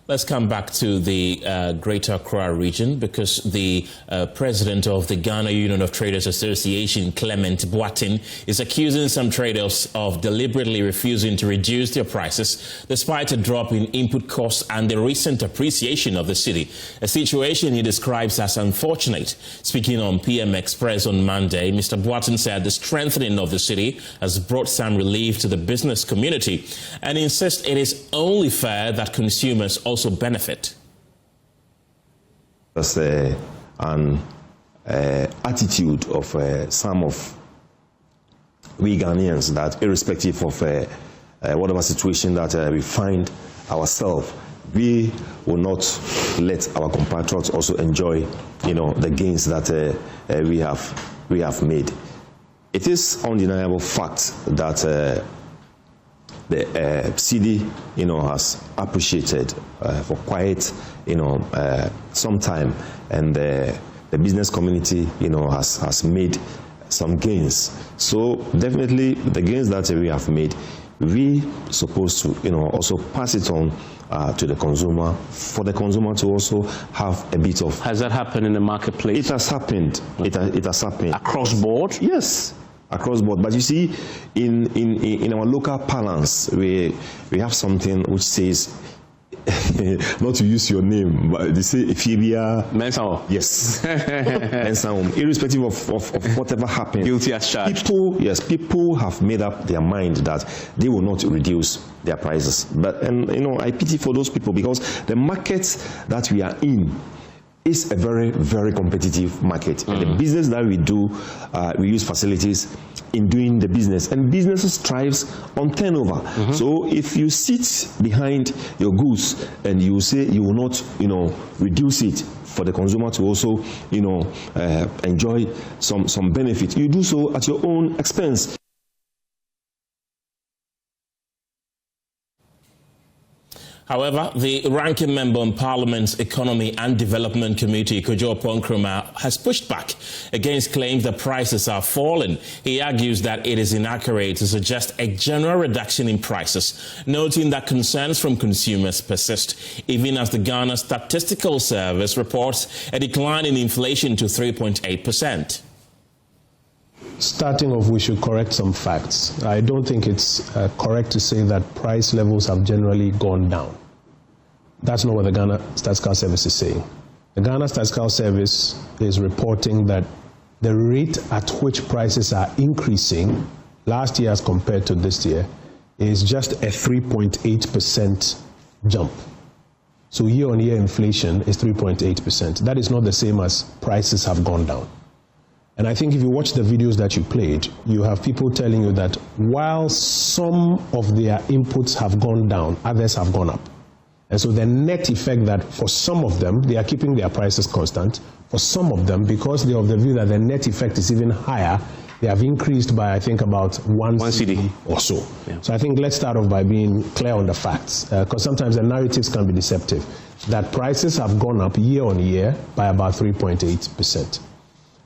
Let's come back to the Greater Accra region, because the president of the Ghana Union of Traders Association, Clement Boatin, is accusing some traders of deliberately refusing to reduce their prices despite a drop in input costs and the recent appreciation of the cedi, a situation he describes as unfortunate. Speaking on PM Express on Monday, Mr. Boatin said the strengthening of the cedi has brought some relief to the business community and insists it is only fair that consumers also benefit. That's an attitude of some of we Ghanaians that irrespective of whatever situation that we find ourselves, we will not let our compatriots also enjoy, the gains that we have made. It is undeniable fact that the cedi, has appreciated for quite, some time, and the business community, has made some gains. So definitely the gains that we have made, we supposed to, also pass it on to the consumer, for the consumer to also have a bit of. Has that happened in the marketplace? It has happened. It has happened across board. Yes. Across board, but you see, in our local parlance, we have something which says, not to use your name, but they say Ephibia Mensahom. Yes, Mensahom. Irrespective of whatever happened, guilty as charged. People have made up their mind that they will not reduce their prices. But I pity for those people, because the markets that we are in is a very, very competitive market. And the business that we do, we use facilities in doing the business, and business thrives on turnover. So if you sit behind your goods and you say you will not, reduce it for the consumer to also, enjoy some benefit, you do so at your own expense. However, the ranking member on Parliament's Economy and Development Committee, Kojo Nkrumah, has pushed back against claims that prices are falling. He argues that it is inaccurate to suggest a general reduction in prices, noting that concerns from consumers persist, even as the Ghana Statistical Service reports a decline in inflation to 3.8%. Starting off, we should correct some facts. I don't think it's correct to say that price levels have generally gone down. That's not what the Ghana Statistical Service is saying. The Ghana Statistical Service is reporting that the rate at which prices are increasing last year as compared to this year is just a 3.8% jump. So year-on-year inflation is 3.8%. That is not the same as prices have gone down. And I think if you watch the videos that you played, you have people telling you that while some of their inputs have gone down, others have gone up. And so the net effect that for some of them, they are keeping their prices constant. For some of them, because they are of the view that the net effect is even higher, they have increased by, I think, about one cedi or so. Yeah. So I think let's start off by being clear on the facts, because sometimes the narratives can be deceptive, that prices have gone up year on year by about 3.8%.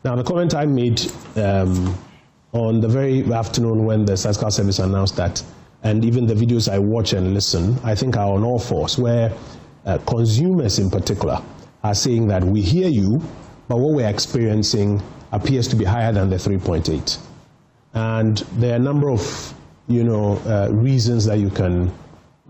Now, the comment I made on the very afternoon when the Statistical Service announced that, and even the videos I watch and listen, I think are on all fours, where consumers in particular are saying that we hear you, but what we're experiencing appears to be higher than the 3.8. And there are a number of, reasons that you can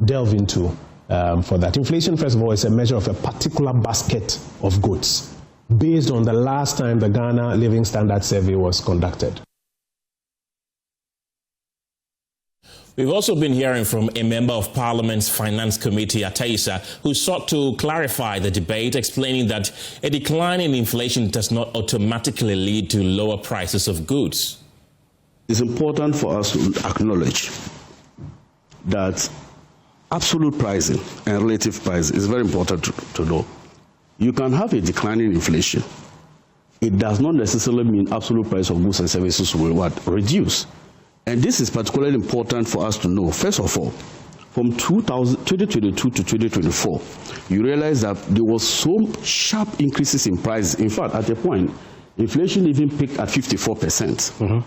delve into for that. Inflation, first of all, is a measure of a particular basket of goods, based on the last time the Ghana Living Standard Survey was conducted. We've also been hearing from a member of Parliament's Finance Committee, Ataisa, who sought to clarify the debate, explaining that a decline in inflation does not automatically lead to lower prices of goods. It's important for us to acknowledge that absolute pricing and relative pricing is very important to know. You can have a decline in inflation. It does not necessarily mean absolute price of goods and services will reduce. And this is particularly important for us to know. First of all, from 2022 to 2024, you realize that there was so sharp increases in prices. In fact, at a point, inflation even peaked at 54%,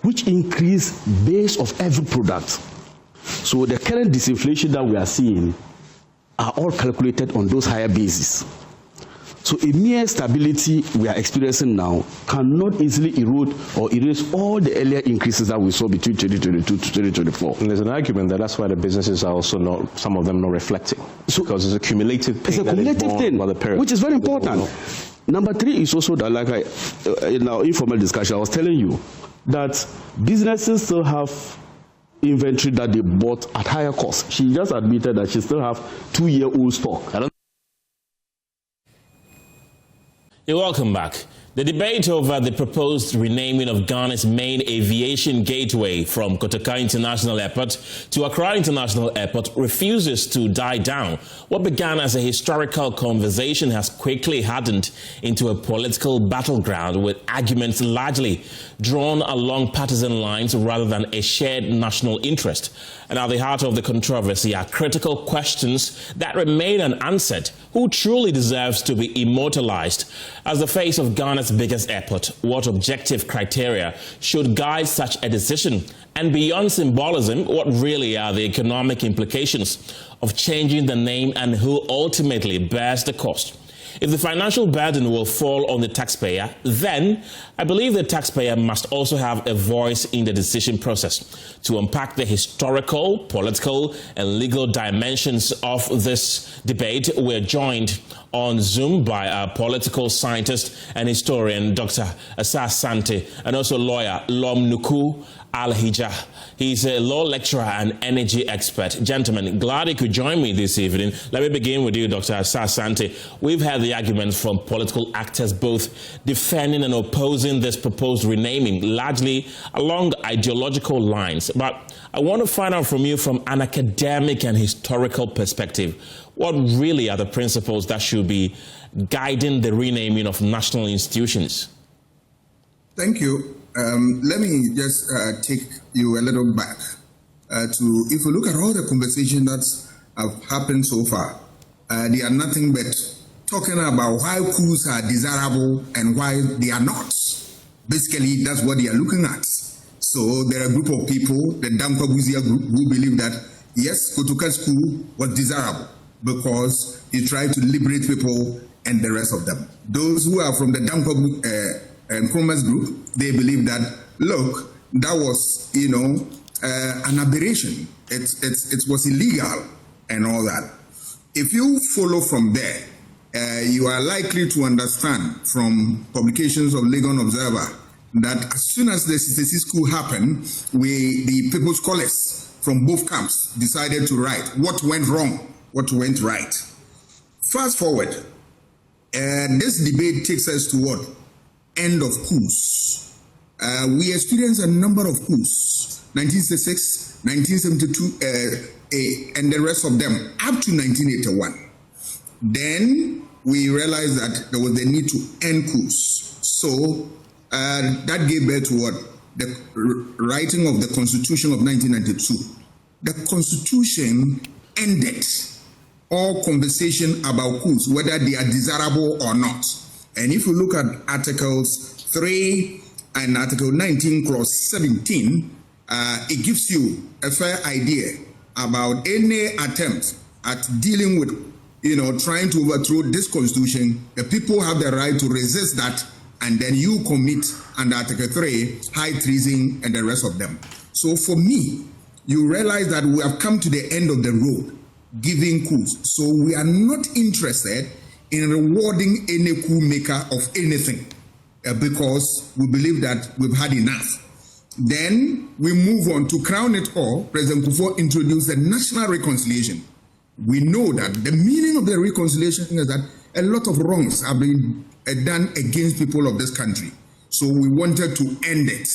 which increased base of every product. So the current disinflation that we are seeing are all calculated on those higher bases. So a mere stability we are experiencing now cannot easily erode or erase all the earlier increases that we saw between 2022 to 2024. And there's an argument that that's why the businesses are also not, some of them not reflecting. So, because it's a cumulative thing. It's a cumulative thing, which is very important. Number three is also that, like in our informal discussion, I was telling you that businesses still have inventory that they bought at higher cost. She just admitted that she still have 2-year-old stock. Welcome back. The debate over the proposed renaming of Ghana's main aviation gateway from Kotoka International Airport to Accra International Airport refuses to die down. What began as a historical conversation has quickly hardened into a political battleground, with arguments largely drawn along partisan lines rather than a shared national interest. And at the heart of the controversy are critical questions that remain unanswered. Who truly deserves to be immortalized as the face of Ghana's biggest airport? What objective criteria should guide such a decision? And beyond symbolism, what really are the economic implications of changing the name, and who ultimately bears the cost? If the financial burden will fall on the taxpayer, then I believe the taxpayer must also have a voice in the decision process. To unpack the historical, political, and legal dimensions of this debate, we're joined on Zoom by our political scientist and historian, Dr. Asa Asante, and also lawyer Lom Nuku Al-Hijah. He's a law lecturer and energy expert. Gentlemen, glad you could join me this evening. Let me begin with you, Dr. Asa Asante. We've heard the arguments from political actors both defending and opposing this proposed renaming, largely along ideological lines. But I want to find out from you, from an academic and historical perspective, what really are the principles that should be guiding the renaming of national institutions? Thank you. Let me just take you a little back to, if you look at all the conversation that have happened so far, they are nothing but talking about why coups are desirable and why they are not. Basically, that's what they are looking at. So there are a group of people, the Dankwa-Buzia group, who believe that, yes, Kotoka's coup was desirable because he tried to liberate people and the rest of them. Those who are from the Dankwa group, they believe that, look, that was, an aberration. It was illegal and all that. If you follow from there, you are likely to understand from publications of Legon Observer that as soon as the CCC coup happened, the people scholars from both camps decided to write what went wrong, what went right. Fast forward, this debate takes us to what? End of coups. We experienced a number of coups, 1966, 1972, and the rest of them, up to 1981. Then we realized that there was the need to end coups. So that gave birth to what? The writing of the Constitution of 1992. The Constitution ended all conversation about coups, whether they are desirable or not. And if you look at Articles 3 and Article 19, Clause 17, it gives you a fair idea about any attempt at dealing with, trying to overthrow this Constitution. The people have the right to resist that, and then you commit under Article 3, high treason and the rest of them. So for me, you realize that we have come to the end of the road giving coups. So we are not interested in rewarding any coup maker of anything because we believe that we've had enough. Then we move on to crown it all. President Kufuor introduced the national reconciliation. We know that the meaning of the reconciliation is that a lot of wrongs have been done against people of this country. So we wanted to end it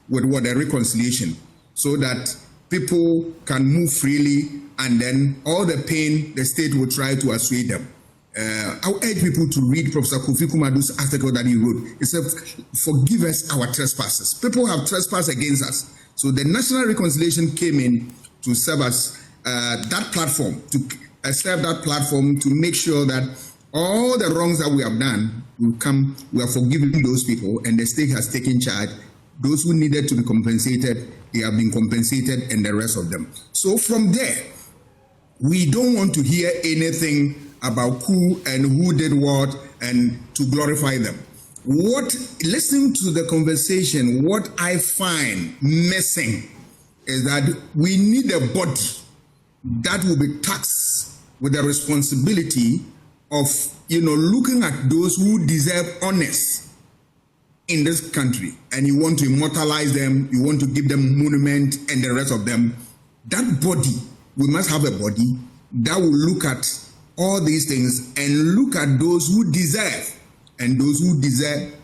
with what a reconciliation, so that people can move freely, and then all the pain the state will try to assuage them. I urge people to read Professor Kofi Kumadu's article that he wrote. He said, forgive us our trespasses. People have trespassed against us. So the national reconciliation came in to serve as that platform, to serve that platform to make sure that all the wrongs that we have done will come, we are forgiving those people, and the state has taken charge. Those who needed to be compensated, they have been compensated, and the rest of them. So from there, we don't want to hear anything about who and who did what and to glorify them. Listening to the conversation, what I find missing is that we need a body that will be tasked with the responsibility of, looking at those who deserve honors in this country, and you want to immortalize them, you want to give them monument and the rest of them. That body, we must have a body that will look at all these things and look at those who deserve and those who deserve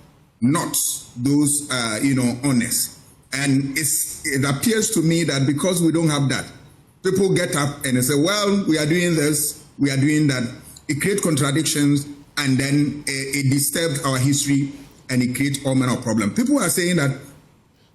not those, honors. And it appears to me that because we don't have that, people get up and they say, well, we are doing this, we are doing that. It creates contradictions, and then it disturbs our history, and it creates all manner of problems. People are saying that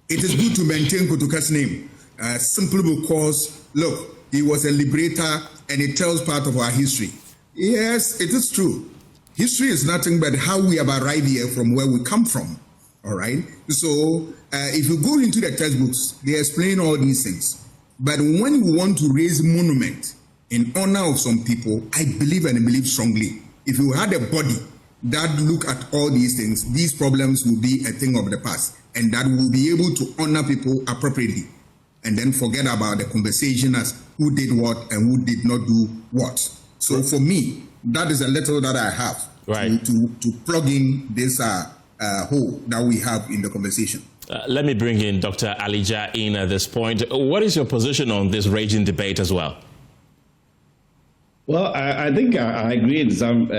it is good to maintain Kotoka's name, simply because, look, he was a liberator, and it tells part of our history. Yes, it is true. History is nothing but how we have arrived here from where we come from, all right? So if you go into the textbooks, they explain all these things. But when we want to raise monument in honor of some people, I believe and I believe strongly, if you had a body that look at all these things, these problems will be a thing of the past, and that will be able to honor people appropriately, and then forget about the conversation as who did what and who did not do what. So for me, that is a little that I have to plug in this hole that we have in the conversation. Let me bring in Dr. Alija in at this point. What is your position on this raging debate as well? Well, I think I agree in some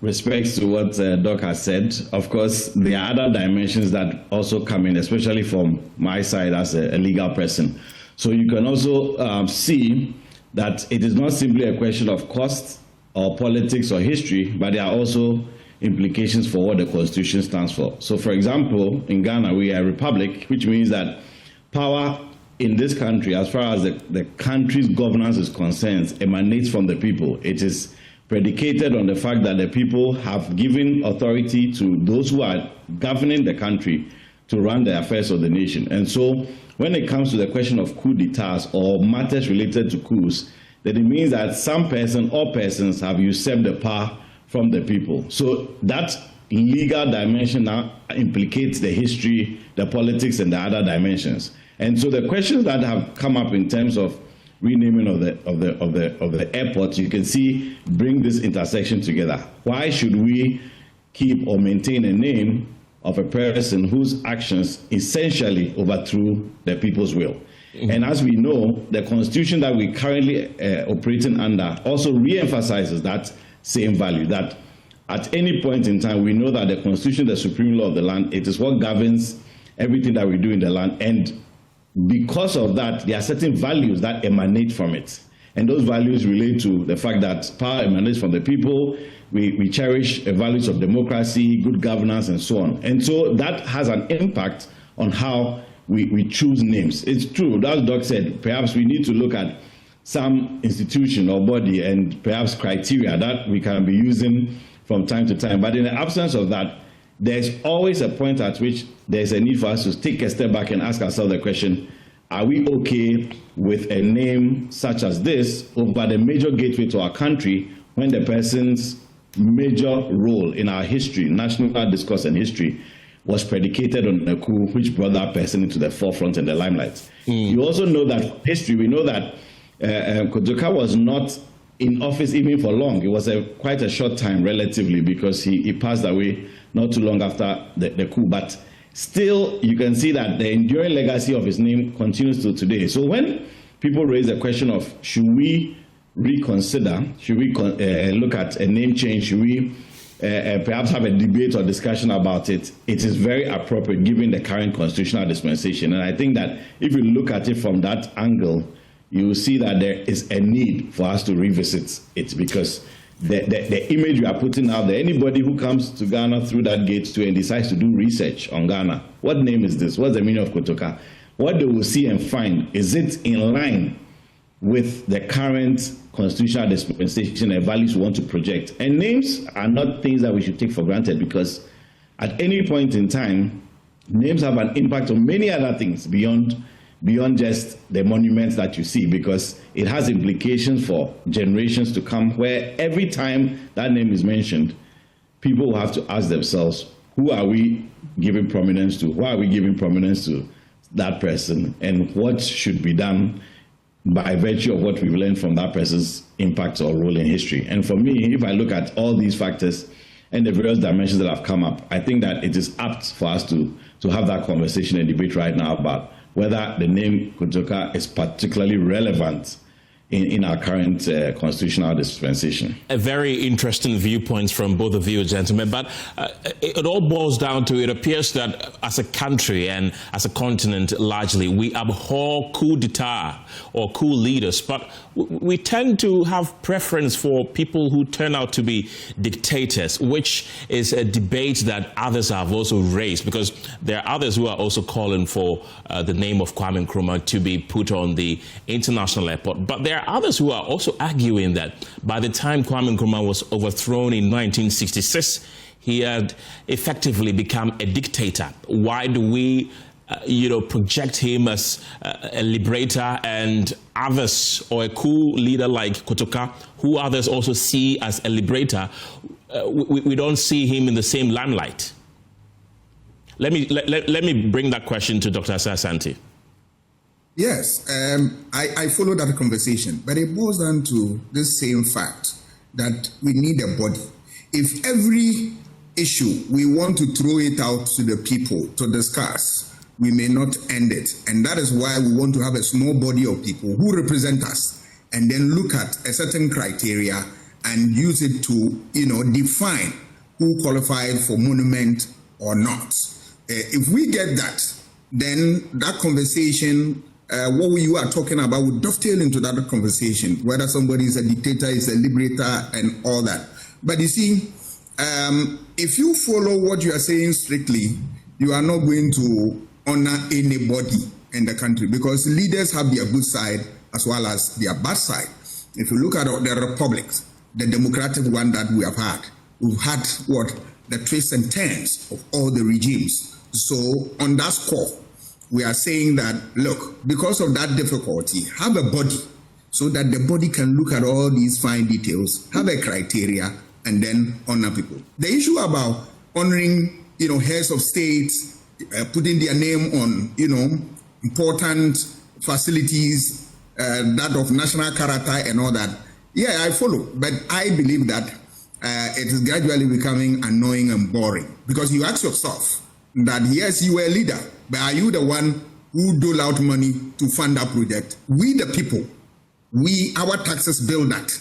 respects to what Doc has said. Of course, there are other dimensions that also come in, especially from my side as a legal person. So you can also see that it is not simply a question of cost or politics or history, but there are also implications for what the Constitution stands for. So, for example, in Ghana, we are a republic, which means that power in this country, as far as the country's governance is concerned, emanates from the people. It is predicated on the fact that the people have given authority to those who are governing the country to run the affairs of the nation. And so when it comes to the question of coup d'etats or matters related to coups, that it means that some person or persons have usurped the power from the people. So that legal dimension now implicates the history, the politics, and the other dimensions. And so the questions that have come up in terms of renaming of the airport, you can see, bring this intersection together. Why should we keep or maintain a name of a person whose actions essentially overthrew the people's will? Mm-hmm. And as we know, the constitution that we currently operating under also re-emphasizes that same value, that at any point in time, we know that the constitution, the supreme law of the land, it is what governs everything that we do in the land. And because of that, there are certain values that emanate from it. And those values relate to the fact that power emanates from the people. We cherish values of democracy, good governance, and so on. And so that has an impact on how we choose names. It's true, as Doc said, perhaps we need to look at some institution or body and perhaps criteria that we can be using from time to time. But in the absence of that, there's always a point at which there's a need for us to take a step back and ask ourselves the question, are we okay with a name such as this over the major gateway to our country when the person's major role in our history, national discourse and history, was predicated on a coup which brought that person into the forefront and the limelight? You also know that history, we know that Kotoka was not in office even for long. It was quite a short time relatively, because he passed away not too long after the coup. But still, you can see that the enduring legacy of his name continues to today. So when people raise the question of should we reconsider, should we look at a name change, should we perhaps have a debate or discussion about it, it is very appropriate given the current constitutional dispensation. And I think that if you look at it from that angle, you will see that there is a need for us to revisit it, because the image we are putting out there, anybody who comes to Ghana through that gate too and decides to do research on Ghana, what name is this? What's the meaning of Kotoka? What they will see and find, is it in line with the current constitutional dispensation and values we want to project? And names are not things that we should take for granted, because at any point in time, names have an impact on many other things beyond just the monuments that you see, because it has implications for generations to come, where every time that name is mentioned, people will have to ask themselves, who are we giving prominence to? Why are we giving prominence to that person? And what should be done by virtue of what we've learned from that person's impact or role in history? And for me, if I look at all these factors and the various dimensions that have come up, I think that it is apt for us to have that conversation and debate right now about whether the name Kotoka is particularly relevant in our current constitutional dispensation. A very interesting viewpoints from both of you, gentlemen, but it all boils down to, it appears that as a country and as a continent largely, we abhor coup d'etat or coup leaders, but we tend to have preference for people who turn out to be dictators, which is a debate that others have also raised, because there are others who are also calling for the name of Kwame Nkrumah to be put on the international airport. But there are others who are also arguing that by the time Kwame Nkrumah was overthrown in 1966, he had effectively become a dictator. Why do we project him as a liberator, and others, or a coup leader like Kotoka, who others also see as a liberator, we don't see him in the same limelight? Let me bring that question to Dr. Asante. Yes, I follow that conversation, but it boils down to the same fact that we need a body. If every issue we want to throw it out to the people to discuss, we may not end it. And that is why we want to have a small body of people who represent us, and then look at a certain criteria and use it to, define who qualified for monument or not. If we get that, then that conversation, what you are talking about, would dovetail into that conversation, whether somebody is a dictator, is a liberator, and all that. But you see, if you follow what you are saying strictly, you are not going to honor anybody in the country, because leaders have their good side as well as their bad side. If you look at the republics, the democratic one that we've had the twists and turns of all the regimes. So on that score, we are saying that, look, because of that difficulty, have a body so that the body can look at all these fine details, have a criteria, and then honor people. The issue about honoring, heads of states, putting their name on, important facilities, that of national character and all that, yeah, I follow. But I believe that it is gradually becoming annoying and boring, because you ask yourself that, yes, you were a leader, but are you the one who dole out money to fund that project? We, the people, our taxes build that.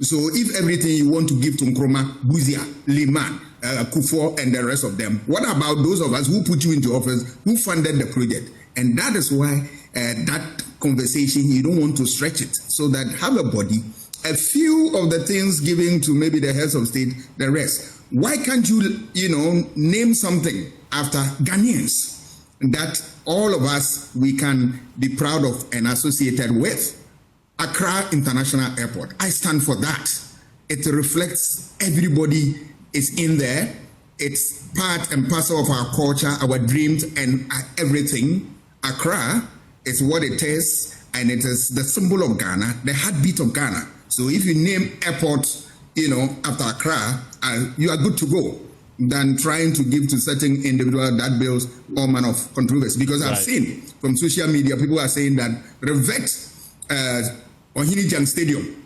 So if everything you want to give to Nkrumah, Buzia, Liman, Kufuor, and the rest of them, what about those of us who put you into office, who funded the project? And that is why that conversation, you don't want to stretch it, so that have a body, a few of the things given to maybe the heads of state, the rest. Why can't you, name something after Ghanaians that all of us, we can be proud of and associated with? Accra International Airport. I stand for that. It reflects everybody is in there. It's part and parcel of our culture, our dreams, and everything. Accra is what it is, and it is the symbol of Ghana, the heartbeat of Ghana. So if you name airport, after Accra, you are good to go, than trying to give to certain individual that builds all manner of controversy. Because I've seen from social media, people are saying that revert Ohinijan Stadium,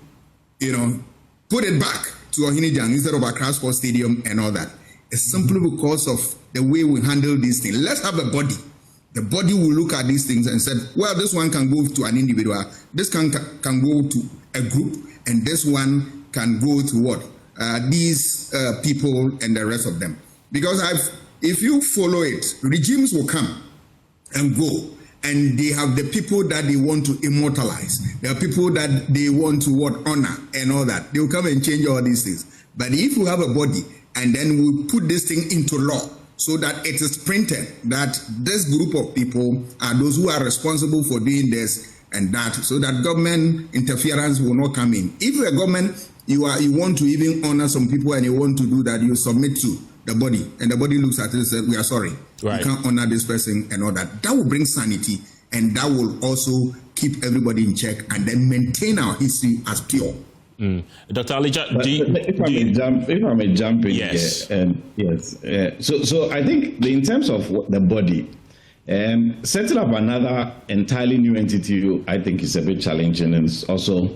put it back to Ohinijan instead of Accra Sports Stadium and all that. It's simply because of the way we handle these things. Let's have a body. The body will look at these things and say, well, this one can go to an individual, this can go to a group, and this one can go to what? These people and the rest of them. Because if you follow it, regimes will come and go, and they have the people that they want to immortalize. There are people that they want to honor and all that. They will come and change all these things. But if you have a body, and then we put this thing into law, so that it is printed that this group of people are those who are responsible for doing this and that, so that government interference will not come in. If the government, you want to even honor some people and you want to do that, you submit to the body, and the body looks at it and says, we are sorry, we can't honor this person and all that. That will bring sanity, and that will also keep everybody in check, and then maintain our history as pure. Dr. Alija, if I may jump in yes. here, yes. So I think in terms of the body, setting up another entirely new entity, I think is a bit challenging, and it's also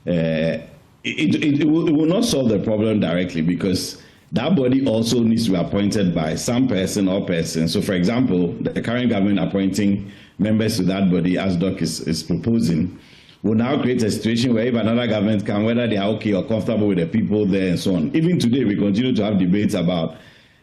it will not solve the problem directly, because that body also needs to be appointed by some person or person. So, for example, the current government appointing members to that body, as Doc is proposing, will now create a situation where if another government can, whether they are okay or comfortable with the people there and so on. Even today, we continue to have debates about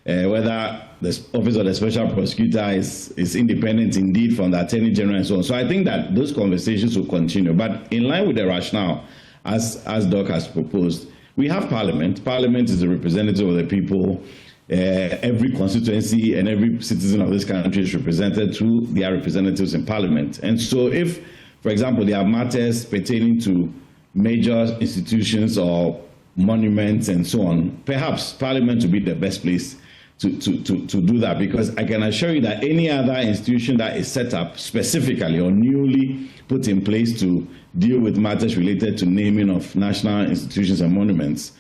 whether the Office of the Special Prosecutor is independent indeed from the Attorney General and so on. So I think that those conversations will continue. But in line with the rationale, as Doc has proposed, we have Parliament. Parliament is the representative of the people. Every constituency and every citizen of this country is represented through their representatives in Parliament. And so if, for example, there are matters pertaining to major institutions or monuments and so on, perhaps Parliament would be the best place to do that, because I can assure you that any other institution that is set up specifically or newly put in place to deal with matters related to naming of national institutions and monuments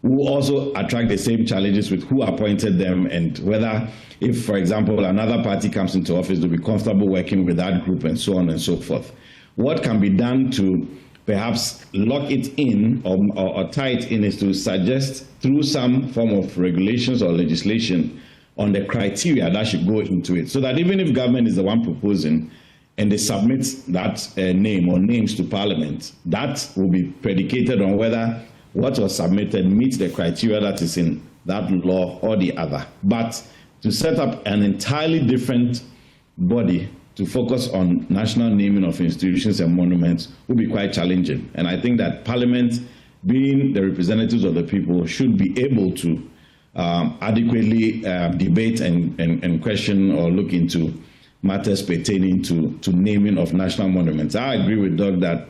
will also attract the same challenges with who appointed them, and whether, if, for example, another party comes into office, they'll be comfortable working with that group and so on and so forth. What can be done to perhaps lock it in or tie it in is to suggest through some form of regulations or legislation on the criteria that should go into it, so that even if government is the one proposing and they submit that name or names to Parliament, that will be predicated on whether what was submitted meets the criteria that is in that law or the other. But to set up an entirely different body to focus on national naming of institutions and monuments will be quite challenging. And I think that Parliament, being the representatives of the people, should be able to adequately debate and question or look into matters pertaining to naming of national monuments. I agree with Doug that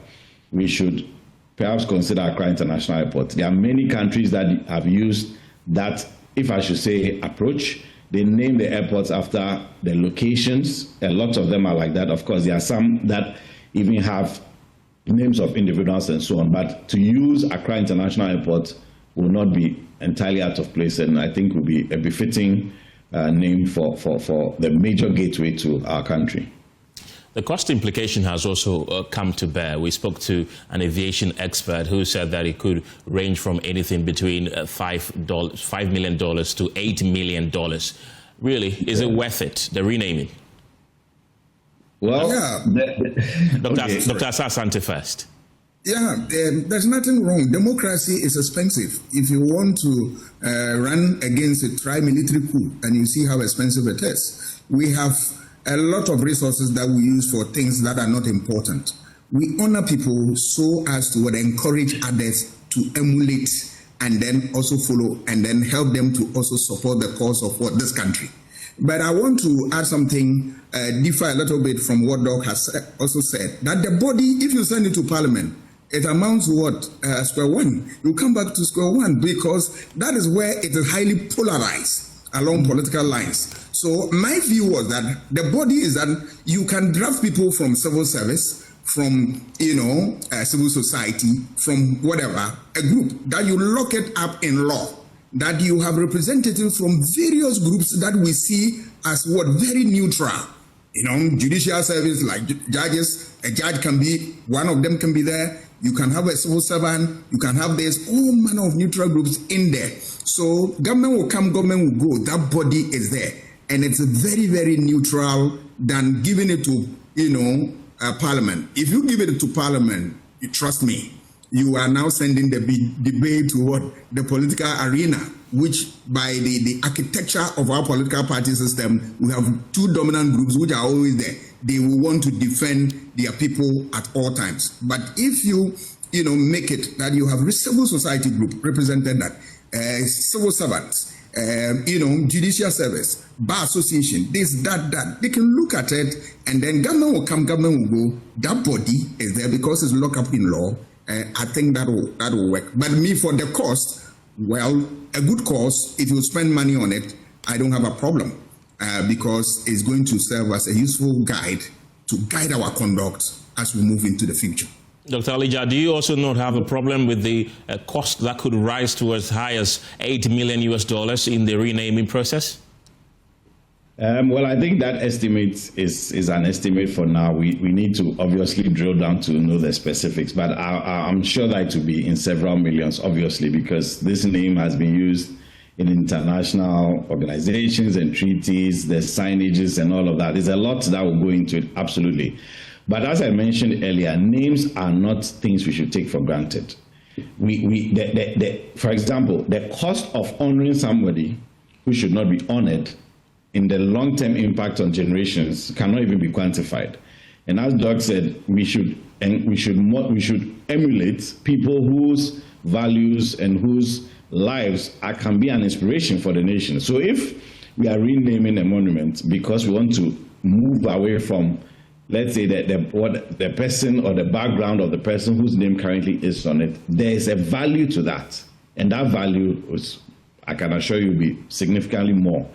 we should perhaps consider Accra International Airport. There are many countries that have used that, if I should say, approach. They name the airports after the locations. A lot of them are like that. Of course, there are some that even have names of individuals and so on. But to use Accra International Airport will not be entirely out of place, and I think will be a befitting name for the major gateway to our country. The cost implication has also come to bear. We spoke to an aviation expert who said that it could range from anything between $5 million to $8 million. Really, is it worth it, the renaming? Well, Dr. Asante first. Yeah, there's nothing wrong. Democracy is expensive. If you want to run against a tri-military coup, and you see how expensive it is, we have a lot of resources that we use for things that are not important. We honor people so as to encourage others to emulate and then also follow and then help them to also support the cause of this country. But I want to add something, differ a little bit from what Doc has also said, that the body, if you send it to Parliament, it amounts to what? Square one. You come back to square one because that is where it is highly polarized along political lines. So my view was that the body is that you can draft people from civil service, from civil society, from whatever, a group, that you lock it up in law, that you have representatives from various groups that we see as very neutral. Judicial service, like judges, a judge can be, one of them can be there. You can have a civil servant, you can have all manner of neutral groups in there. So government will come, government will go. That body is there. And it's very, very neutral than giving it to, Parliament. If you give it to Parliament, trust me, you are now sending the big debate to the political arena, which by the architecture of our political party system, we have two dominant groups which are always there. They will want to defend their people at all times. But if you, make it that you have a civil society group represented that, civil servants, judicial service, bar association, this, that, they can look at it, and then government will come, government will go. That body is there because it's locked up in law. I think that will work. But me, for the cost, well, a good cause, if you spend money on it, I don't have a problem because it's going to serve as a useful guide to guide our conduct as we move into the future. Dr. Alija, do you also not have a problem with the cost that could rise to as high as $8 million in the renaming process? Well, I think that estimate is an estimate for now. We need to obviously drill down to know the specifics, but I'm sure that it will be in several millions, obviously, because this name has been used in international organizations and treaties, the signages and all of that. There's a lot that will go into it, absolutely. But as I mentioned earlier, names are not things we should take for granted. For example, the cost of honoring somebody who should not be honored in the long-term impact on generations cannot even be quantified. And as Doug said, we should emulate people whose values and whose lives can be an inspiration for the nation. So if we are renaming a monument because we want to move away from, let's say, the person or the background of the person whose name currently is on it, there is a value to that. And that value I can assure you, will be significantly more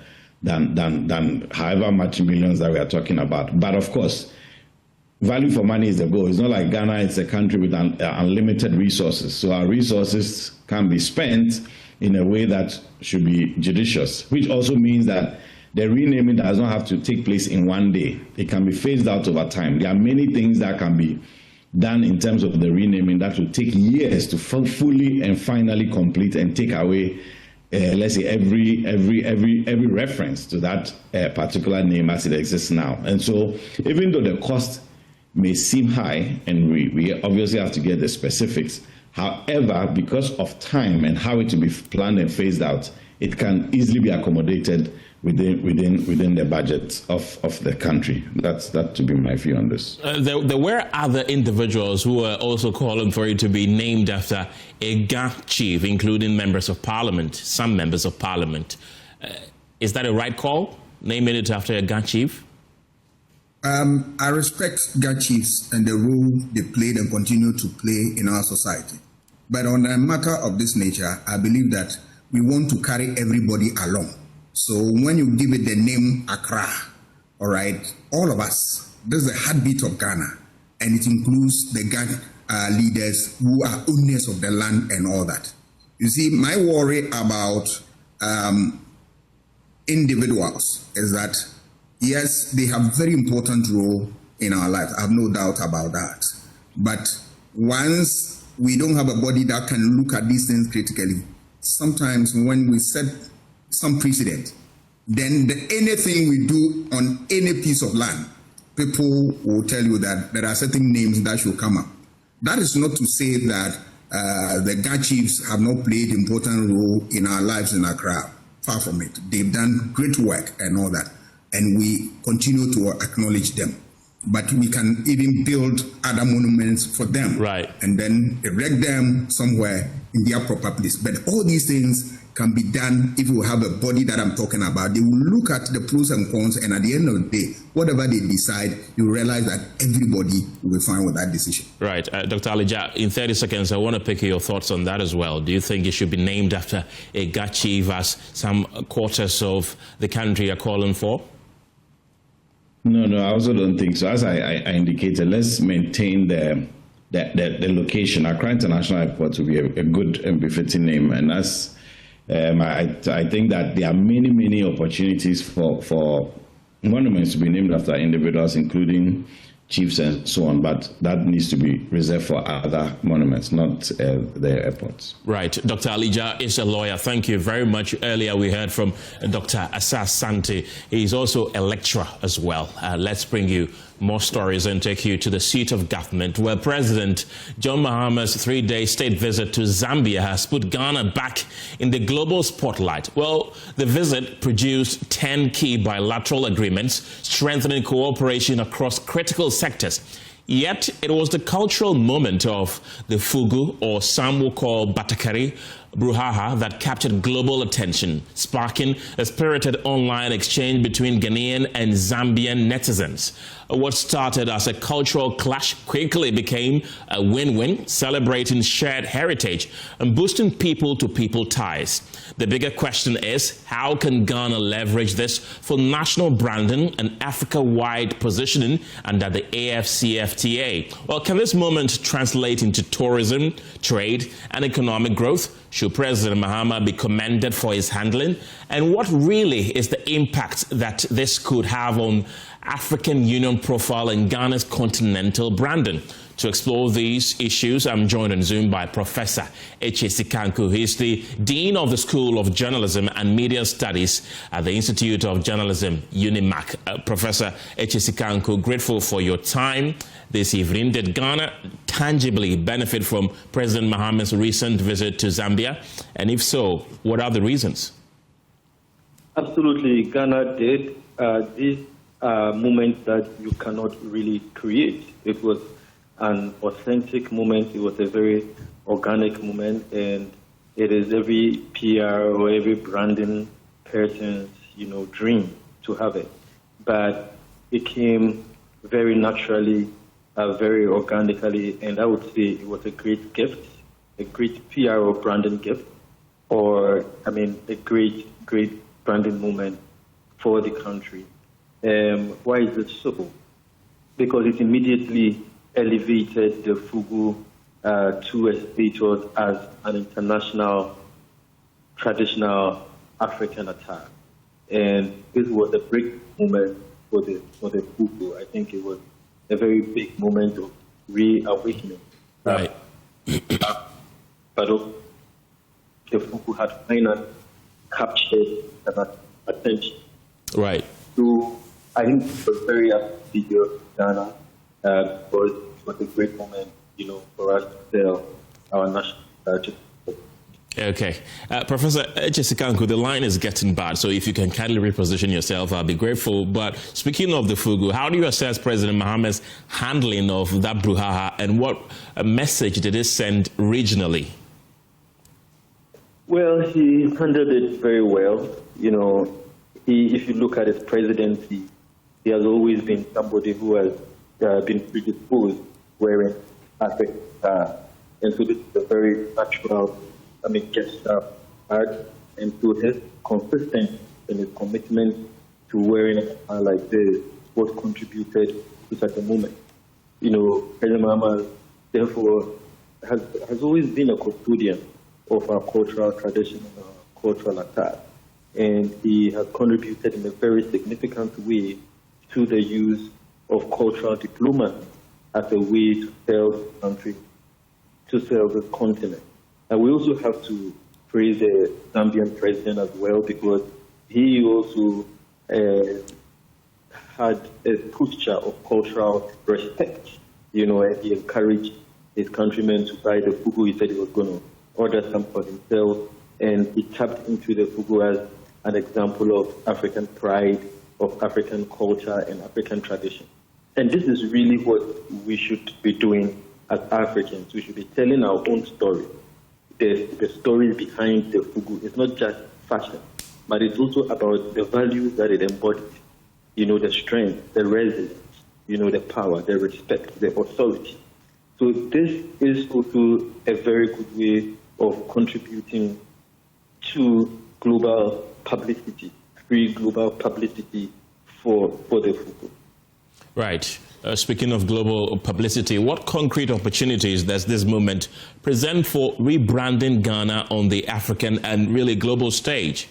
than however much millions that we are talking about. But of course, value for money is the goal. It's not like Ghana, it's a country with unlimited resources. So our resources can be spent in a way that should be judicious, which also means that the renaming does not have to take place in one day. It can be phased out over time. There are many things that can be done in terms of the renaming that will take years to fully and finally complete and take away let's say every reference to that particular name as it exists now. And so even though the cost may seem high, and we obviously have to get the specifics, however, because of time and how it will be planned and phased out, it can easily be accommodated within the budget of the country. That to be my view on this. There were other individuals who were also calling for it to be named after a Ga chief, including members of parliament, some members of parliament. Is that a right call, naming it after a Ga chief? I respect GAD chiefs and the role they played and continue to play in our society. But on a matter of this nature, I believe that we want to carry everybody along. So when you give it the name Accra, all right, all of us, this is the heartbeat of Ghana, and it includes the GAD leaders who are owners of the land and all that. You see, my worry about individuals is that, yes, they have very important role in our lives. I have no doubt about that. But once we don't have a body that can look at these things critically, sometimes when we set some precedent, then anything we do on any piece of land, people will tell you that there are certain names that should come up. That is not to say that the GAD chiefs have not played an important role in our lives in Accra. Far from it. They've done great work and all that, and we continue to acknowledge them. But we can even build other monuments for them, right, and then erect them somewhere in their proper place. But all these things can be done if you have a body that I'm talking about. They will look at the pros and cons, and at the end of the day, whatever they decide, you realize that everybody will be fine with that decision. Right. Dr. Alija, in 30 seconds, I want to pick your thoughts on that as well. Do you think it should be named after a GAD chief, as some quarters of the country are calling for? No, I also don't think so. As I indicated, let's maintain the location. Accra International Airport will be a good and befitting name, and that's I think that there are many opportunities for monuments to be named after individuals, including chiefs and so on, but that needs to be reserved for other monuments, not the airports. Right. Dr. Alija is a lawyer. Thank you very much. Earlier we heard from Dr. Asante. He's also a lecturer as well. Let's bring you more stories and take you to the seat of government, where President John Mahama's 3-day state visit to Zambia has put Ghana back in the global spotlight. Well, the visit produced 10 key bilateral agreements strengthening cooperation across critical sectors. Yet, it was the cultural moment of the Fugu, or some will call Batakari, brouhaha, that captured global attention, sparking a spirited online exchange between Ghanaian and Zambian netizens. What started as a cultural clash quickly became a win-win, celebrating shared heritage and boosting people-to-people ties. The bigger question is, how can Ghana leverage this for national branding and Africa-wide positioning under the AFCFTA? Well, can this moment translate into tourism, trade, and economic growth? Should President Mahama be commended for his handling? And what really is the impact that this could have on African Union profile and Ghana's continental branding? To explore these issues, I'm joined on Zoom by Professor Eche Sikanku. He's the Dean of the School of Journalism and Media Studies at the Institute of Journalism, UNIMAC. Professor Eche Sikanku, grateful for your time this evening. Did Ghana tangibly benefit from President Mahama's recent visit to Zambia? And if so, what are the reasons? Absolutely, Ghana did. These moments that you cannot really create. It was an authentic moment. It was a very organic moment, and it is every PR or every branding person's, dream to have it. But it came very naturally, very organically, and I would say it was a great gift, a great PR or branding gift, a great branding moment for the country. Why is it so? Because it immediately elevated the Fugu to a status as an international, traditional African attack. And this was a break moment for the Fugu. I think it was a very big moment of reawakening. Right. But the Fugu had finally captured that attention. Right. So I think it was very video of Ghana. Because it was a great moment, for us to tell our national heritage. Okay. Professor Eche Sikanku, the line is getting bad, so if you can kindly reposition yourself, I'll be grateful. But speaking of the Fugu, how do you assess President Mahama's handling of that brouhaha, and what message did it send regionally? Well, he handled it very well. If you look at his presidency, he has always been somebody who has been predisposed wearing African attire. And so this is a very natural, gesture. And so his consistency and his commitment to wearing a attire like this was contributed to such a moment. President Mahama, therefore, has always been a custodian of our cultural tradition and our cultural attire. And he has contributed in a very significant way to the use of cultural diplomacy as a way to sell the country, to sell the continent. And we also have to praise the Zambian president as well, because he also had a posture of cultural respect, and he encouraged his countrymen to buy the fugu. He said he was going to order some for himself, and he tapped into the fugu as an example of African pride, of African culture and African tradition. And this is really what we should be doing as Africans. We should be telling our own story. The story behind the fugu is not just fashion, but it's also about the values that it embodies. The strength, the resilience, the power, the respect, the authority. So this is also a very good way of contributing to global publicity, free global publicity for the fugu. Right. Speaking of global publicity, what concrete opportunities does this movement present for rebranding Ghana on the African and really global stage?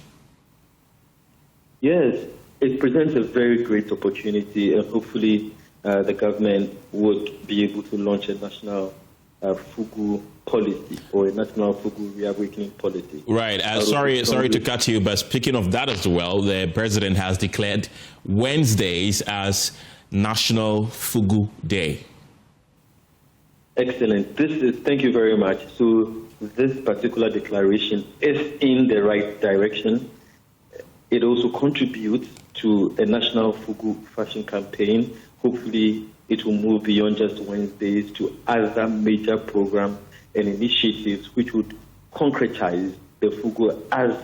Yes, it presents a very great opportunity, and hopefully the government would be able to launch a national fugu policy or a national fugu reawakening policy. Right. Sorry to cut you, but speaking of that as well, the president has declared Wednesdays as National Fugu Day. Excellent. Thank you very much. So this particular declaration is in the right direction. It also contributes to a national fugu fashion campaign. Hopefully it will move beyond just Wednesdays to other major programs and initiatives which would concretize the fugu as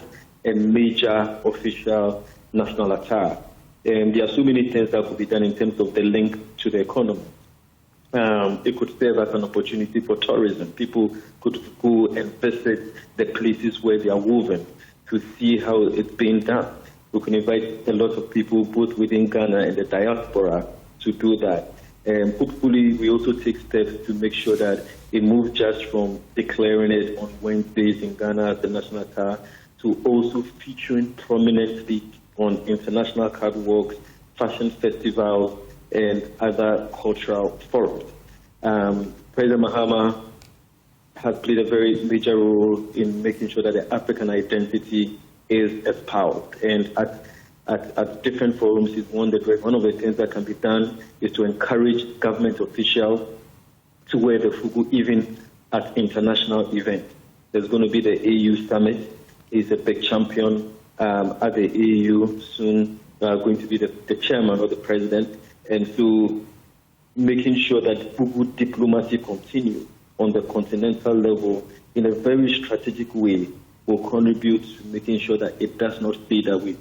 a major official national attire. And there are so many things that could be done in terms of the link to the economy. It could serve as an opportunity for tourism. People could go and visit the places where they are woven to see how it's being done. We can invite a lot of people, both within Ghana and the diaspora, to do that. And hopefully, we also take steps to make sure that it moves just from declaring it on Wednesdays in Ghana as the national attire to also featuring prominently on international catwalks, fashion festivals, and other cultural forums. President Mahama has played a very major role in making sure that the African identity is espoused. And at different forums, he's won the direct. One of the things that can be done is to encourage government officials to wear the fugu even at international events. There's going to be the AU Summit. He's a big champion at the AU, soon going to be the chairman or the president. And so making sure that fugu diplomacy continues on the continental level in a very strategic way will contribute to making sure that it does not fade away.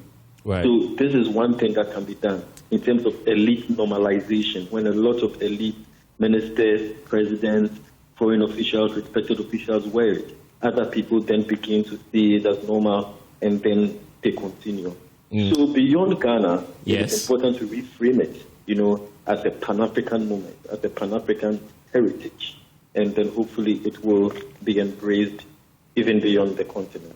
Right. So this is one thing that can be done in terms of elite normalization. When a lot of elite ministers, presidents, foreign officials, respected officials wear it, other people then begin to see it as normal, and then they continue. So beyond Ghana, it's important to reframe it, as a Pan-African movement, as a Pan-African heritage, and then hopefully it will be embraced even beyond the continent.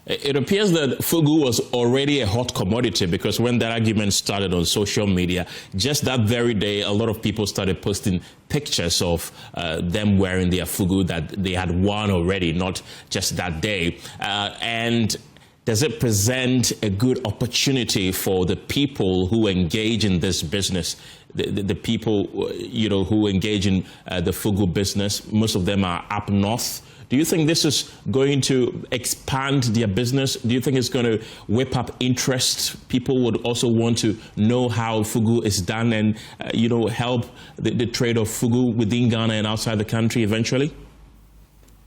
It appears that fugu was already a hot commodity, because when that argument started on social media, just that very day, a lot of people started posting pictures of them wearing their fugu that they had won already, not just that day. And does it present a good opportunity for the people who engage in this business? The people, who engage in the fugu business, most of them are up north. Do you think this is going to expand their business? Do you think it's going to whip up interest? People would also want to know how fugu is done and, help the trade of fugu within Ghana and outside the country eventually?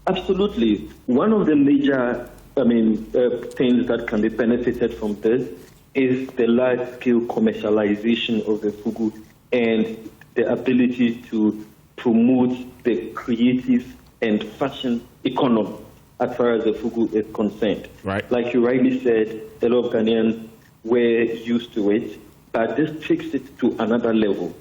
Absolutely. One of the major things that can be benefited from this is the large-scale commercialization of the fugu and the ability to promote the creative and fashion economy as far as the fugu is concerned. Right. Like you rightly said, a lot of Ghanaians were used to it, but this takes it to another level.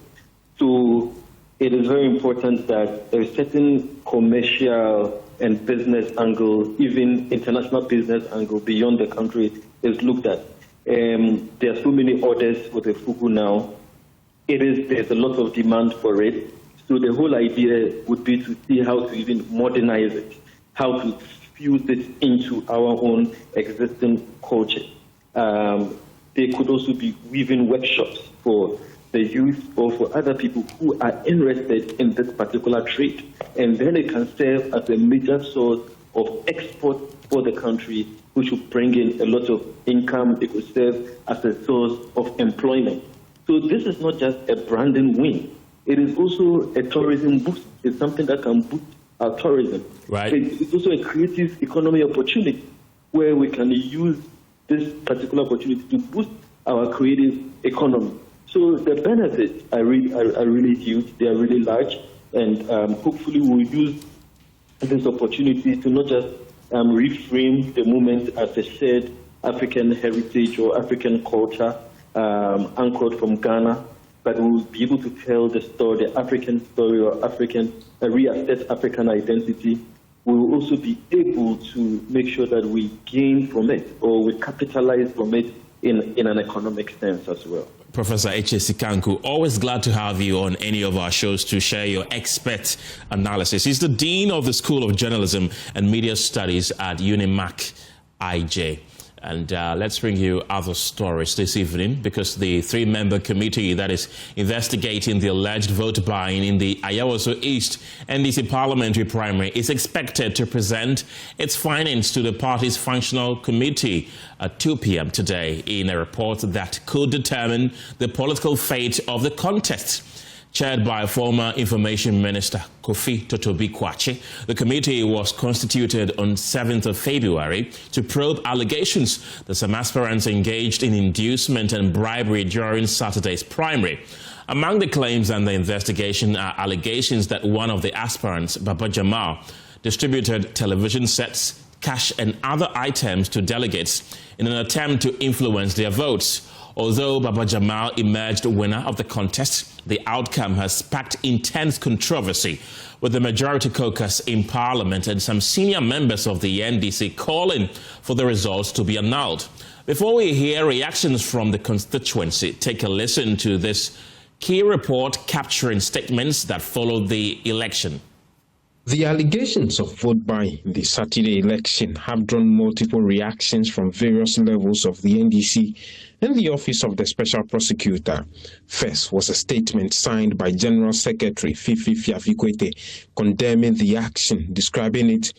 So it is very important that a certain commercial and business angle, even international business angle beyond the country is looked at. There are so many orders for the fugu now. There's a lot of demand for it. So the whole idea would be to see how to even modernize it, how to fuse it into our own existing culture. There could also be weaving workshops for the youth or for other people who are interested in this particular trade. And then it can serve as a major source of export for the country, which will bring in a lot of income. It could serve as a source of employment. So this is not just a branding win. It is also a tourism boost. It's something that can boost our tourism. Right. It's also a creative economy opportunity where we can use this particular opportunity to boost our creative economy. So the benefits are really huge. They are really large. And hopefully we'll use this opportunity to not just reframe the movement as a shared African heritage or African culture anchored from Ghana, but we will be able to tell the story, the African story or reassess African identity. We will also be able to make sure that we gain from it or we capitalize from it in an economic sense as well. Professor Eche Sikanku, always glad to have you on any of our shows to share your expert analysis. He's the Dean of the School of Journalism and Media Studies at UNIMAC IJ. And let's bring you other stories this evening, because the three-member committee that is investigating the alleged vote buying in the Ayawaso East NDC parliamentary primary is expected to present its findings to the party's functional committee at 2 p.m. today in a report that could determine the political fate of the contest. Chaired by former Information Minister Kofi Totobi-Kwache, the committee was constituted on 7th of February to probe allegations that some aspirants engaged in inducement and bribery during Saturday's primary. Among the claims and the investigation are allegations that one of the aspirants, Baba Jamal, distributed television sets, cash and other items to delegates in an attempt to influence their votes. Although Baba Jamal emerged winner of the contest, the outcome has sparked intense controversy, with the majority caucus in Parliament and some senior members of the NDC calling for the results to be annulled. Before we hear reactions from the constituency, take a listen to this key report capturing statements that followed the election. The allegations of vote buying in the Saturday election have drawn multiple reactions from various levels of the NDC and the Office of the Special Prosecutor. First was a statement signed by General Secretary Fifi Fiafikwete condemning the action, describing it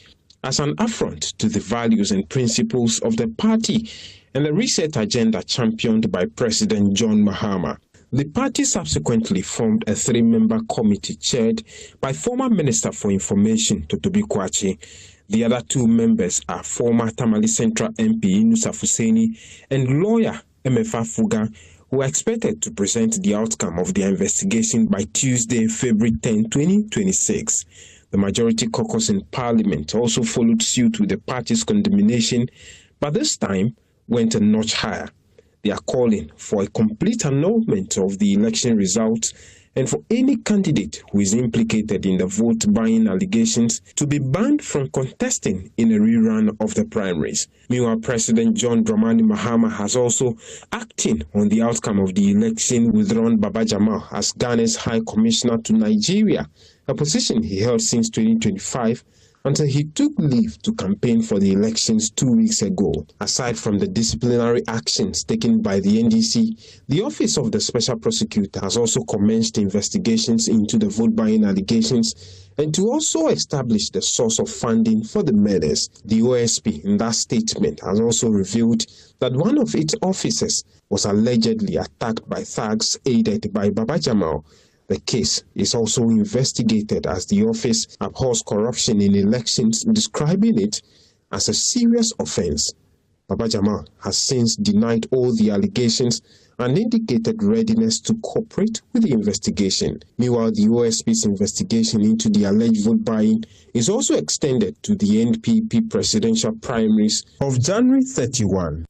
as an affront to the values and principles of the party and the reset agenda championed by President John Mahama. The party subsequently formed a three-member committee chaired by former Minister for Information Totobi-Kwache. The other two members are former Tamale Central MP Nusa Fuseni and lawyer MFA Fuga, who are expected to present the outcome of their investigation by Tuesday, February 10, 2026. The majority caucus in Parliament also followed suit with the party's condemnation, but this time went a notch higher. They are calling for a complete annulment of the election results and for any candidate who is implicated in the vote-buying allegations to be banned from contesting in a rerun of the primaries. Meanwhile, President John Dramani Mahama has also, acting on the outcome of the election, withdrawn Baba Jamal as Ghana's High Commissioner to Nigeria, a position he held since 2025, until he took leave to campaign for the elections 2 weeks ago. Aside from the disciplinary actions taken by the NDC, the Office of the Special Prosecutor has also commenced investigations into the vote-buying allegations and to also establish the source of funding for the murders. The OSP in that statement has also revealed that one of its officers was allegedly attacked by thugs aided by Baba Jamal. The case is also investigated as the office abhors corruption in elections, describing it as a serious offense. Baba Jamal has since denied all the allegations and indicated readiness to cooperate with the investigation. Meanwhile, the OSP's investigation into the alleged vote buying is also extended to the NPP presidential primaries of January 31.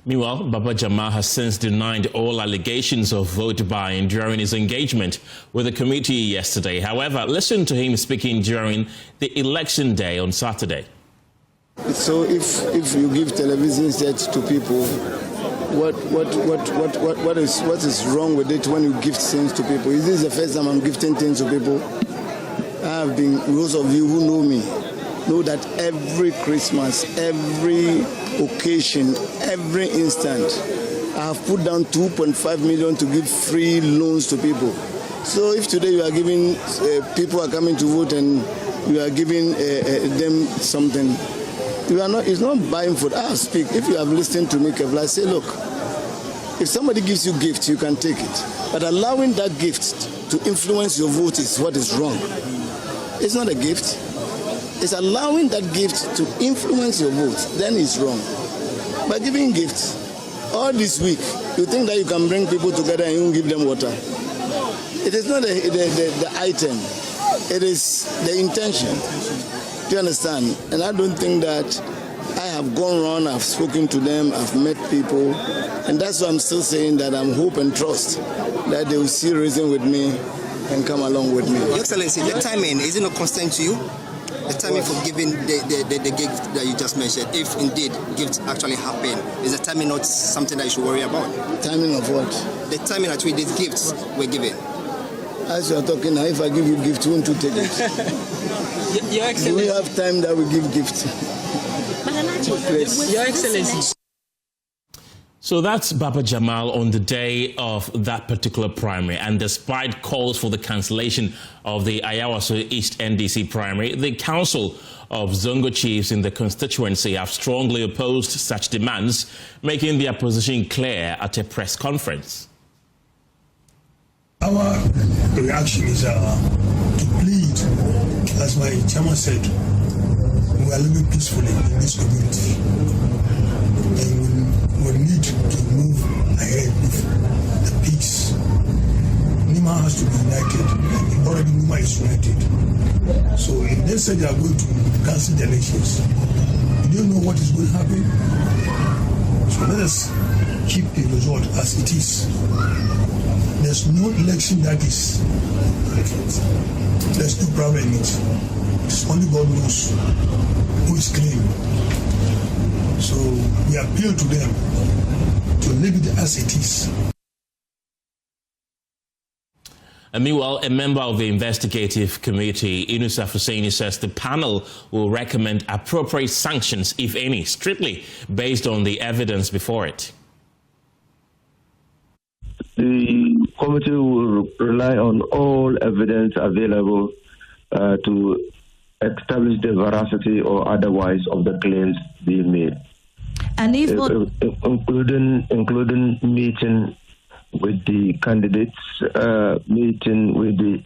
Meanwhile, Baba Jamal has since denied all allegations of vote buying during his engagement with the committee yesterday. However, listen to him speaking during the election day on Saturday. So if you give television sets to people, what is wrong with it when you gift things to people? Is this the first time I'm gifting things to people? I have been, those of you who know me, know that every Christmas, every occasion, every instant, I have put down 2.5 million to give free loans to people. So if today you are giving, people are coming to vote and you are giving them something, you are not, it's not buying food. I speak. If you have listened to me carefully, I say, look, if somebody gives you gifts, you can take it. But allowing that gift to influence your vote is what is wrong. It's not a gift. It's allowing that gift to influence your vote. Then it's wrong. By giving gifts, all this week, you think that you can bring people together and you give them water. It is not the item. It is the intention. Do you understand? And I don't think that I have gone around, I've spoken to them, I've met people, and that's why I'm still saying that I'm hope and trust that they will see reason with me and come along with me. Your Excellency, the timing, is it not constant to you? The timing for giving the gift that you just mentioned, if indeed gifts actually happen, is the timing not something that you should worry about? Timing of what? The timing at which these gifts were given. As you are talking now, if I give you gift, won't you take it? Your Excellency. Do we have time that we give gifts? Your Excellency. So that's Baba Jamal on the day of that particular primary. And despite calls for the cancellation of the Ayawaso East NDC primary, the Council of Zongo Chiefs in the constituency have strongly opposed such demands, making their position clear at a press conference. Our reaction is to plead, as my chairman said, we are living peacefully in this community. And we need to move ahead with the peace. Nima has to be united, and already Nima is united. So if they say they are going to cancel the elections, you don't know what is going to happen. So let us keep the result as it is. There's no election that is perfect. There's no problem in it. It's only God knows who is clean. So we appeal to them to leave it as it is. And meanwhile, a member of the investigative committee, Inusaf Hussaini, says the panel will recommend appropriate sanctions, if any, strictly based on the evidence before it. The committee will rely on all evidence available to establish the veracity or otherwise of the claims being made, and if including meeting with the candidates, meeting with the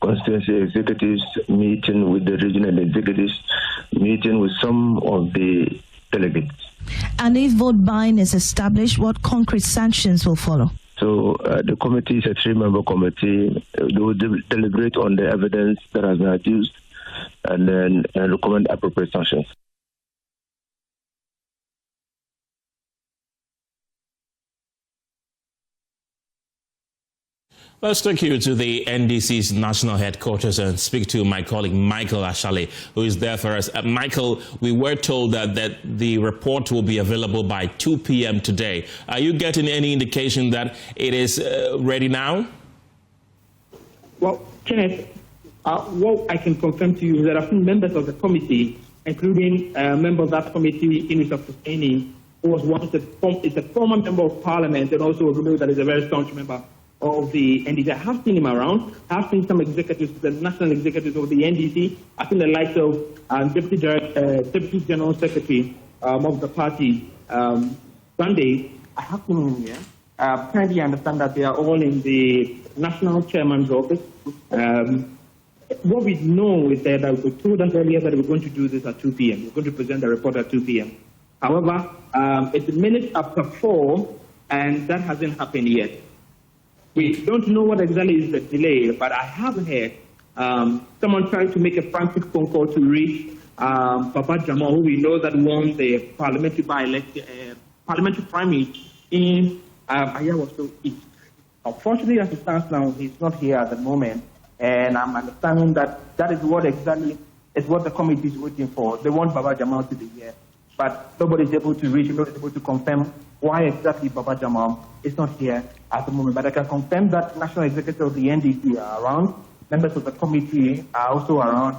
constituency executives, meeting with the regional executives, meeting with some of the delegates. And if vote buying is established, what concrete sanctions will follow? So the committee is a 3-member committee. They will deliberate on the evidence that has been adduced and then recommend appropriate sanctions. Let's take you to the NDC's national headquarters and speak to my colleague Michael Ashale, who is there for us. Michael, we were told that the report will be available by 2 p.m. today. Are you getting any indication that it is ready now? Well, Kenneth, what I can confirm to you is that a few members of the committee, including a member of that committee, Inusaf Hussaini, who was once a former member of parliament and also that is a very staunch member of the NDC. I have seen him around. I have seen some executives, the national executives of the NDC. I've seen the likes of Deputy General Secretary of the party, Sunday. I have seen him here. Currently, I understand that they are all in the National Chairman's office. what we know is that we told us earlier that we're going to do this at 2 p.m. We're going to present the report at 2 p.m. However, it's minutes after 4, and that hasn't happened yet. We don't know what exactly is the delay, but I have heard someone trying to make a frantic phone call to reach Baba Jamal, who we know that won the parliamentary parliamentary primary in Ayawaso East. Unfortunately, as it stands now, he's not here at the moment, and I'm understanding that that is what exactly is what the committee is waiting for. They want Baba Jamal to be here, but nobody is able to reach, nobody is able to confirm why exactly Baba Jamal is not here at the moment. But I can confirm that National Executive of the NDC are around, members of the committee are also around.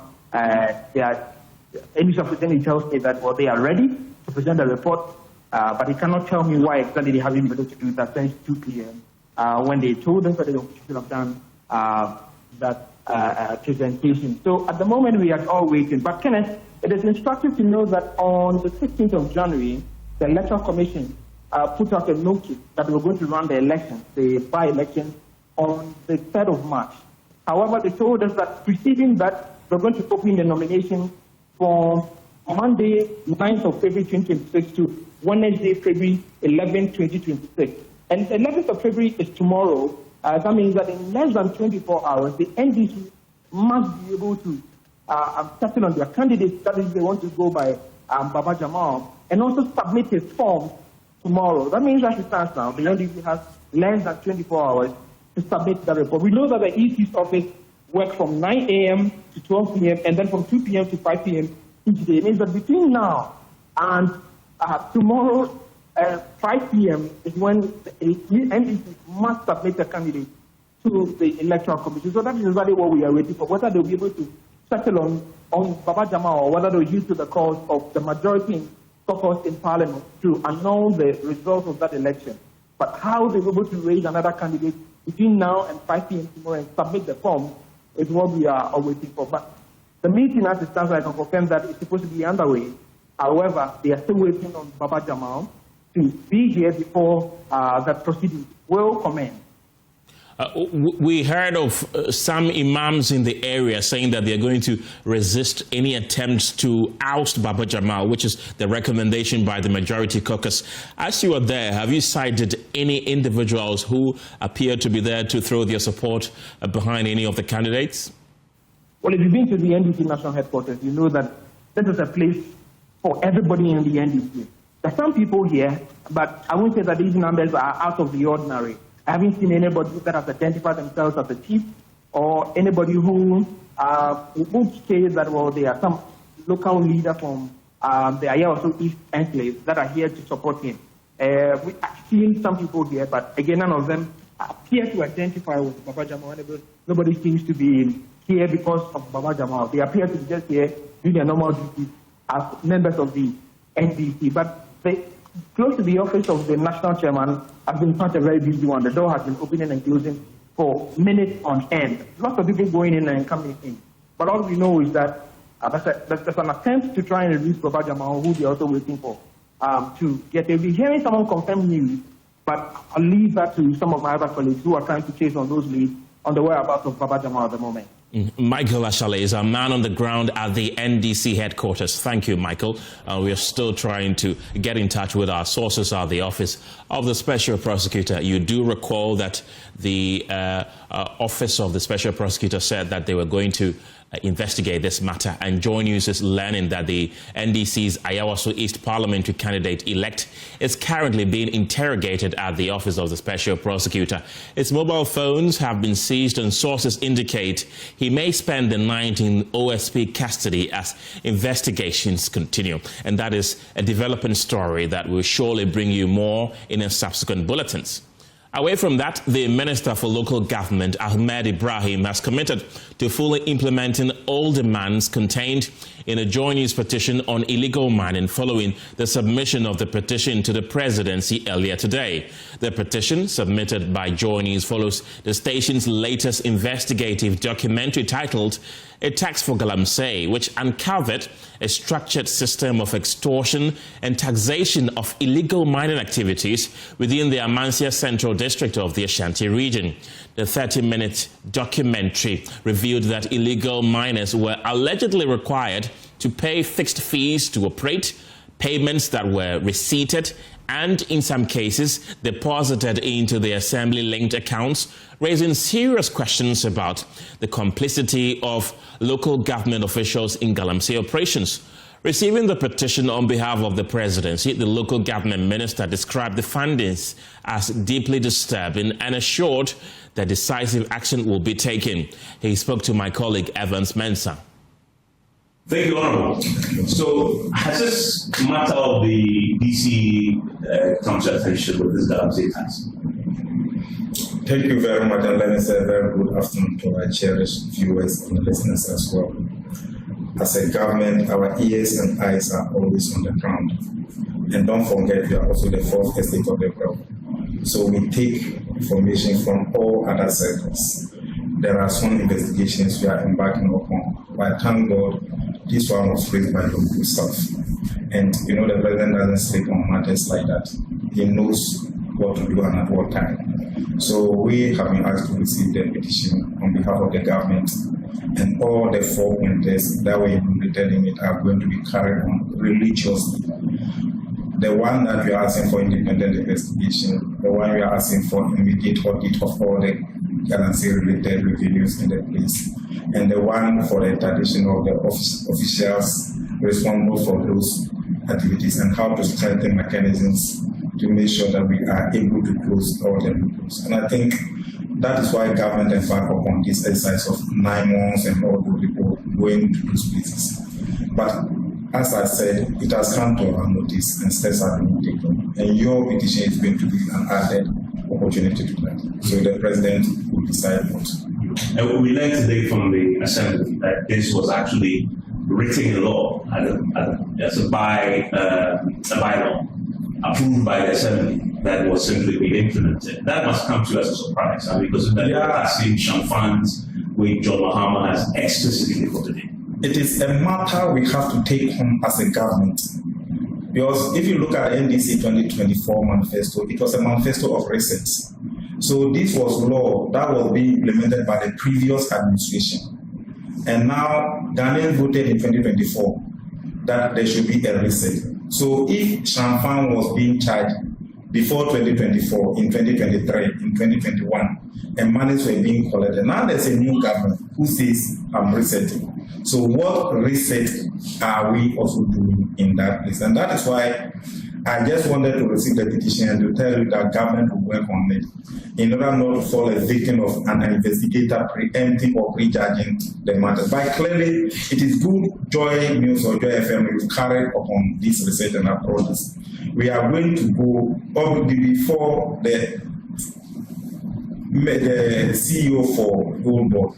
Any representative tells me that they are ready to present the report, but he cannot tell me why exactly they haven't been able to do that since 2 p.m. When they told us that they should have done that presentation. So at the moment we are all waiting. But Kenneth, it is instructive to know that on the 16th of January, the Electoral Commission put out a notice that we're going to run the election, the by-election, on the 3rd of March. However, they told us that preceding that, we're going to open the nomination from Monday, 9th of February 2026 to Wednesday, February 11, 2026. And the 11th of February is tomorrow. That means that in less than 24 hours, the NDC must be able to settle on their candidates, that is, they want to go by Baba Jamal, and also submit a form tomorrow. That means that it stands now, the NDC has less than 24 hours to submit the report. We know that the EC's office works from 9 a.m. to 12 p.m. and then from 2 p.m. to 5 p.m. each day. It means that between now and tomorrow, 5 p.m. is when the NDC must submit the candidate to the Electoral Commission. So that is exactly what we are waiting for, whether they'll be able to settle on Baba Jamal or whether they'll use to the cause of the majority in caucus in Parliament to annul the results of that election. But how they'll be able to raise another candidate between now and 5 p.m. tomorrow and submit the form is what we are waiting for. But the meeting as it stands, I can confirm that it's supposed to be underway. However, they are still waiting on Baba Jamal to be here before the proceedings will commence. We heard of some imams in the area saying that they're going to resist any attempts to oust Baba Jamal, which is the recommendation by the majority caucus. As you are there, have you cited any individuals who appear to be there to throw their support behind any of the candidates? Well, if you've been to the NDC national headquarters, you know that this is a place for everybody in the NDC. There are some people here, but I won't say that these numbers are out of the ordinary. I haven't seen anybody that has identified themselves as a chief or anybody who would say that, well, they are some local leader from the Ayawaso East Enclave that are here to support him. We've seen some people here, but again, none of them appear to identify with Baba Jamal. Nobody seems to be here because of Baba Jamal. They appear to be just here doing their normal duties as members of the NDC. But close to the office of the national chairman has been such a very busy one. The door has been opening and closing for minutes on end. Lots of people going in and coming in. But all we know is that there's an attempt to try and release Baba Jamal, who they're also waiting for to get there. We're hearing someone confirm news, but I'll leave that to some of my other colleagues who are trying to chase on those leads on the whereabouts of Baba Jamal at the moment. Michael Ashale is a man on the ground at the NDC headquarters. Thank you, Michael. We are still trying to get in touch with our sources at the office of the Special Prosecutor. You do recall that the office of the Special Prosecutor said that they were going to investigate this matter, and JoyNews is learning that the NDC's Ayawaso East parliamentary candidate-elect is currently being interrogated at the office of the Special Prosecutor. His mobile phones have been seized, and sources indicate he may spend the night in OSP custody as investigations continue. And that is a developing story that will surely bring you more in subsequent bulletins. Away from that, the Minister for Local Government, Ahmed Ibrahim, has committed to fully implementing all demands contained in a JoyNews petition on illegal mining following the submission of the petition to the presidency earlier today. The petition, submitted by JoyNews, follows the station's latest investigative documentary titled A Tax for Galamsey, which uncovered a structured system of extortion and taxation of illegal mining activities within the Amansie Central district of the Ashanti region. The 30-minute documentary revealed that illegal miners were allegedly required to pay fixed fees to operate, payments that were receipted and, in some cases, deposited into the assembly-linked accounts, raising serious questions about the complicity of local government officials in Galamsey operations. Receiving the petition on behalf of the presidency, the local government minister described the findings as deeply disturbing and assured that decisive action will be taken. He spoke to my colleague Evans Mensah. Thank you, Honorable. So, has this matter of the DC come to attention with this Galamsey tax? Thank you very much, and let me say a very good afternoon to our cherished viewers and listeners as well. As a government, our ears and eyes are always on the ground. And don't forget, we are also the fourth estate of the world. So we take information from all other sectors. There are some investigations we are embarking upon. But thank God, this one was raised by the good self. And the president doesn't sleep on matters like that. He knows what to do and at what time. So we have been asked to receive the petition on behalf of the government, and all the 4 pointers that were included in it are going to be carried on religiously. The one that we are asking for independent investigation, the one we are asking for immediate audit of all the Galamsey-related revenues in the place, and the one for the interdiction of the officials responsible for those activities and how to strengthen mechanisms to make sure that we are able to close all the loopholes. And I think that is why government embarked upon this exercise of 9 months and all the people going to those places. But as I said, it has come to our notice and steps are being taken. And your petition is going to be an added opportunity to that. So the president will decide what. And we learned today from the Assembly that this was actually written in law as a bylaw approved by the Assembly that was simply being implemented. That must come to you as a surprise, because we have seen Shamfan's with John Mahama has explicitly put it in. It is a matter we have to take home as a government. Because if you look at the NDC 2024 manifesto, it was a manifesto of resets. So this was law that was being implemented by the previous administration. And now Ghanaians voted in 2024 that there should be a reset. So if Shamfan was being charged before 2024, in 2023, in 2021, and monies were being collected, now there's a new government who says, I'm resetting. So what reset are we also doing in that place? And that is why I just wanted to receive the petition and to tell you that government will work on it in order not to fall a victim of an investigator preempting or prejudging the matter. But clearly, it is good JoyNews or Joy FM will carry upon this research and approaches. We are going to go before the CEO for Gold Board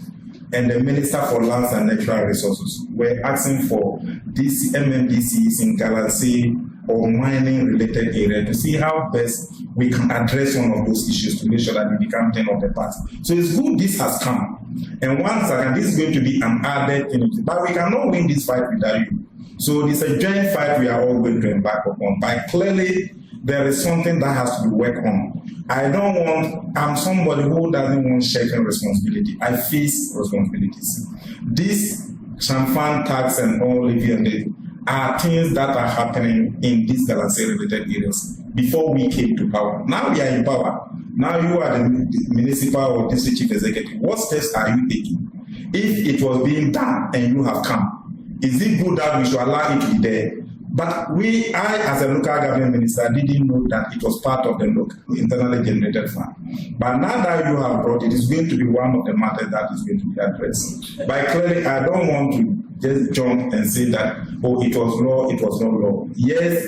and the Minister for Lands and Natural Resources were asking for these MMDCs in Galamsey or mining-related area to see how best we can address one of those issues to make sure that we become 10 of the past. So it's good this has come. And once again, this is going to be an added thing. But we cannot win this fight without you. So it's a joint fight we are all going to embark upon. But clearly, there is something that has to be worked on. I'm somebody who doesn't want sharing responsibility. I face responsibilities. This Shamfan tax and all living are things that are happening in these Galamsey-related areas before we came to power. Now we are in power. Now you are the municipal or district chief executive. What steps are you taking? If it was being done and you have come, is it good that we should allow it to be there? But I as a local government minister didn't know that it was part of the local internally generated fund. But now that you have brought it, it's going to be one of the matters that is going to be addressed. But clearly, I don't want to just jump and say that, oh, it was law, it was not law. Yes,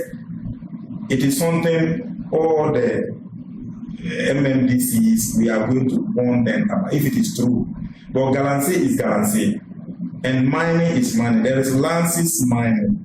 it is something all the MMDCs, we are going to warn them about, if it is true. But Galamsey is Galamsey, and mining is mining. There is Lance's mining.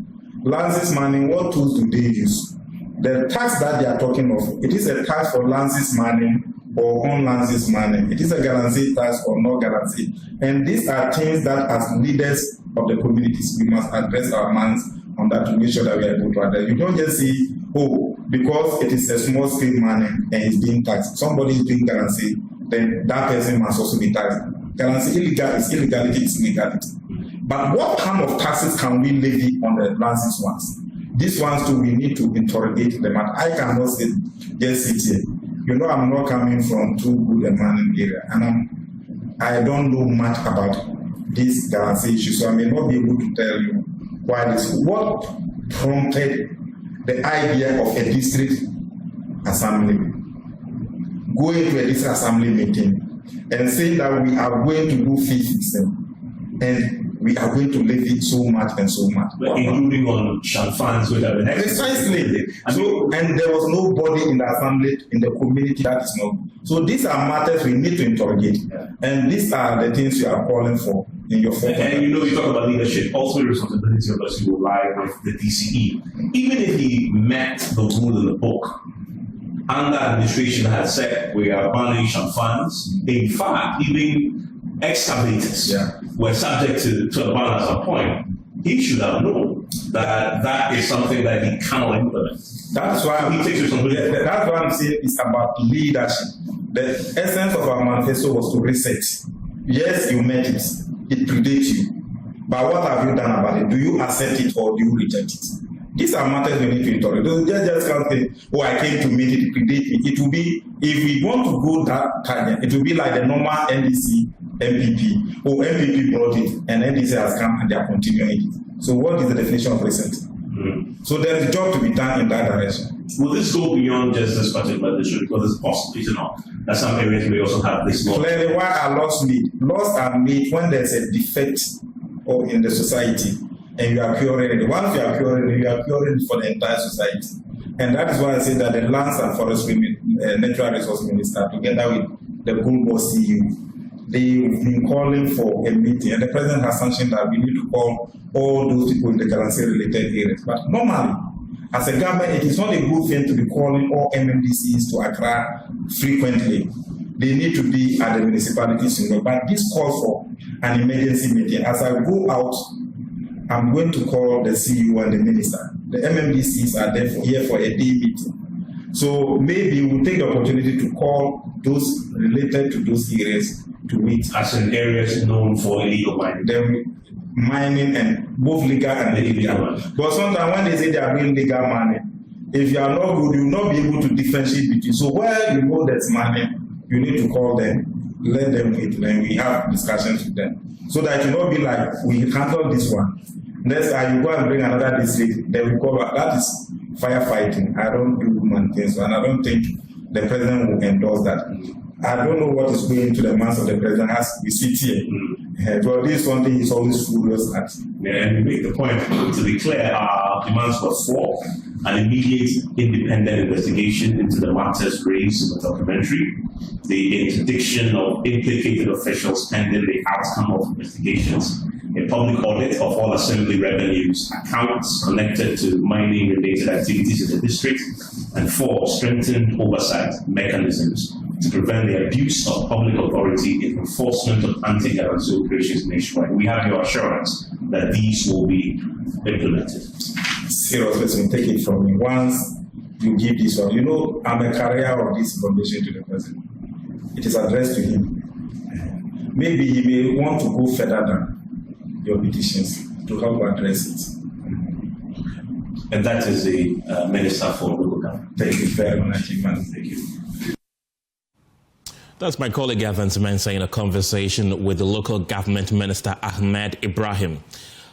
Lance's mining, what tools do they use? The tax that they are talking of, it is a tax for Lance's mining or on Lance's mining. It is a Galamsey tax or no Galamsey. And these are things that as leaders of the communities, we must address our minds on that to make sure that we are able to address. You don't just see, oh, because it is a small scale mining and it's being taxed, somebody is doing Galamsey, then that person must also be taxed. Galamsey illegality is illegality. But what kind of taxes can we levy on the lands ones? These ones too, we need to interrogate them. And I cannot say, just sit here. You know, I'm not coming from too good a mining area, and I don't know much about this Galamsey issue, so I may not be able to tell you why this. What prompted the idea of a district assembly? Going to a district assembly meeting and saying that we are going to do fee system and we are going to levy so much and so much. But including on funds which have been precisely. So, and there was nobody in the assembly, in the community that is not. So these are matters we need to interrogate. Yeah. And these are the things you are calling for in your phone. And you know, you talk about leadership. Also, the responsibility of us will lie with the DCE. Even if he met the rule in the book, and the administration had said we are banning some funds, in fact, even excavators were subject to a ban at some point. He should have known that that is something that he cannot implement. That's why he takes responsibility. That's what I'm saying is about leadership. The essence of our manifesto was to reset. Yes, you met it. It predates you. But what have you done about it? Do you accept it or do you reject it? These are matters we need to interrogate. Just can't say, oh, I came to meet it, predate me. It will be, if we want to go that target, it will be like the normal NDC MPP. Oh, MPP brought it and NDC has come and they are continuing it. So what is the definition of recent? So there's a job to be done in that direction. Will this go beyond just this particular district? Because it's possible, you know, that some areas may also have this law. Clearly, why are laws made? Laws are made when there's a defect or in the society and you are curing it. Once you are curing it for the entire society. And that is why I say that the Lands and Forestry Natural Resource Minister, together with the Gulbo CU, they've been calling for a meeting, and the president has sanctioned that we need to call all those people in the Galamsey related areas. But normally, as a government, it is not a good thing to be calling all MMDCs to Accra frequently. They need to be at the municipalities. But this calls for an emergency meeting. As I go out, I'm going to call the CEO and the minister. The MMDCs are here for a day meeting. So maybe we'll take the opportunity to call those related to those areas to meet. As in areas known for illegal mining. Then mining and both legal and illegal. But sometimes when they say they are doing legal mining, if you are not good, you will not be able to differentiate between. So where you know that's mining, you need to call them, let them wait, and we have discussions with them. So that it will not be like, we handle this one. Next time you go and bring another district, then we call that is firefighting. I don't do human things, and I don't think the president will endorse that. I don't know what is going to the minds of the president as we sit here. But this is something he's always furious at. Yeah, and we make the point, to be clear, our demands were for an immediate independent investigation into the matters raised in the documentary, the interdiction of implicated officials pending the outcome of investigations, a public audit of all assembly revenues accounts connected to mining-related activities in the district, and 4, strengthened oversight mechanisms to prevent the abuse of public authority in enforcement of anti-Galamsey operations nationwide. We have your assurance that these will be implemented. Seriously, take it from me. Once you give this one, you know, I'm a carrier of this information to the president. It is addressed to him. Maybe he may want to go further than your petitions to help address it. And that is the Minister for Local Government. Thank you very much, man. Thank you. That's my colleague Amansie Central in a conversation with the local government minister Ahmed Ibrahim.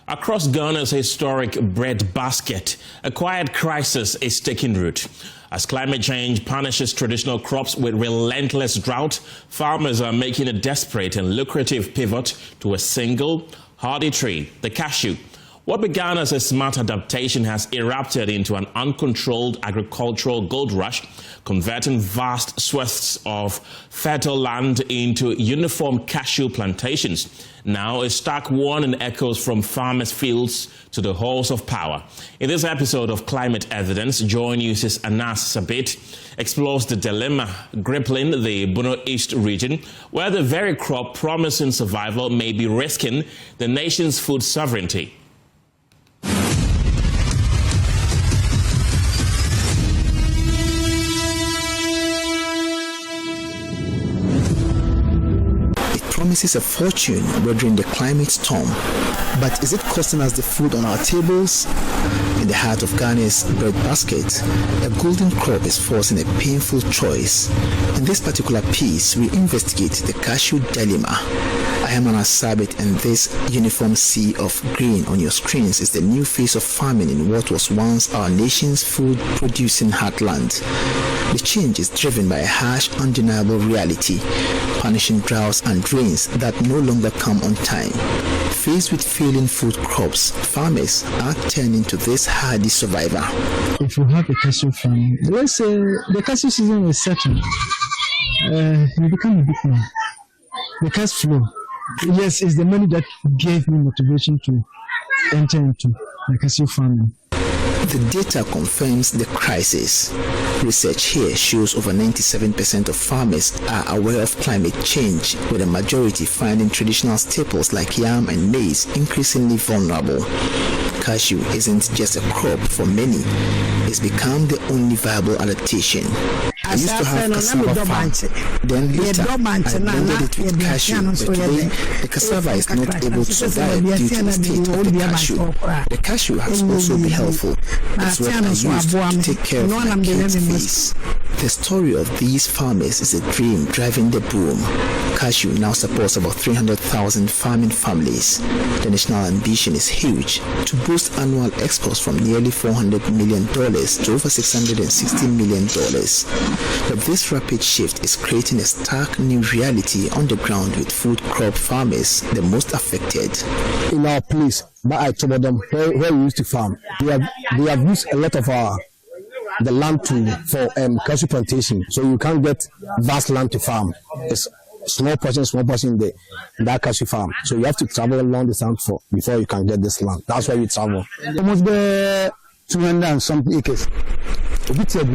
Across Ghana's historic bread basket, a quiet crisis is taking root. As climate change punishes traditional crops with relentless drought, farmers are making a desperate and lucrative pivot to a single, hardy tree, the cashew. What began as a smart adaptation has erupted into an uncontrolled agricultural gold rush, converting vast swaths of fertile land into uniform cashew plantations. Now, a stark warning echoes from farmers' fields to the halls of power. In this episode of Climate Evidence, JoyNews' Anas Sabit explores the dilemma gripping the Bono East region, where the very crop promising survival may be risking the nation's food sovereignty. promises a fortune weathering the climate storm. But is it costing us the food on our tables? In the heart of Ghana's bread basket, a golden crop is forcing a painful choice. In this particular piece, we investigate the cashew dilemma. I am Amansie, and this uniform sea of green on your screens is the new face of farming in what was once our nation's food-producing heartland. The change is driven by a harsh, undeniable reality, punishing droughts and rains that no longer come on time. Faced with failing food crops, farmers are turning to this hardy survivor. If you have a cashew farm, let's say the cashew season is certain, you become a big man. The cash flow, yes, is the money that gave me motivation to enter into the cashew farming. The data confirms the crisis. Research here shows over 97% of farmers are aware of climate change, with a majority finding traditional staples like yam and maize increasingly vulnerable. Cashew isn't just a crop for many, it's become the only viable adaptation. I used to have cassava farm, then later I blended it with cashew, but today the cassava is not able to survive due to the state of the cashew. The cashew has also been helpful. That's what I used to take care of my kids' face. The story of these farmers is a dream driving the boom. Cashew now supports about 300,000 farming families. The national ambition is huge, to boost annual exports from nearly $400 million to over $660 million. But this rapid shift is creating a stark new reality on the ground, with food crop farmers the most affected. In our place, but I told them where we used to farm, we have used a lot of the land for cashew plantation, so you can't get vast land to farm. It's small portion in that cashew farm. So you have to travel a long distance before you can get this land. That's why we travel. Almost the 200 and some acres.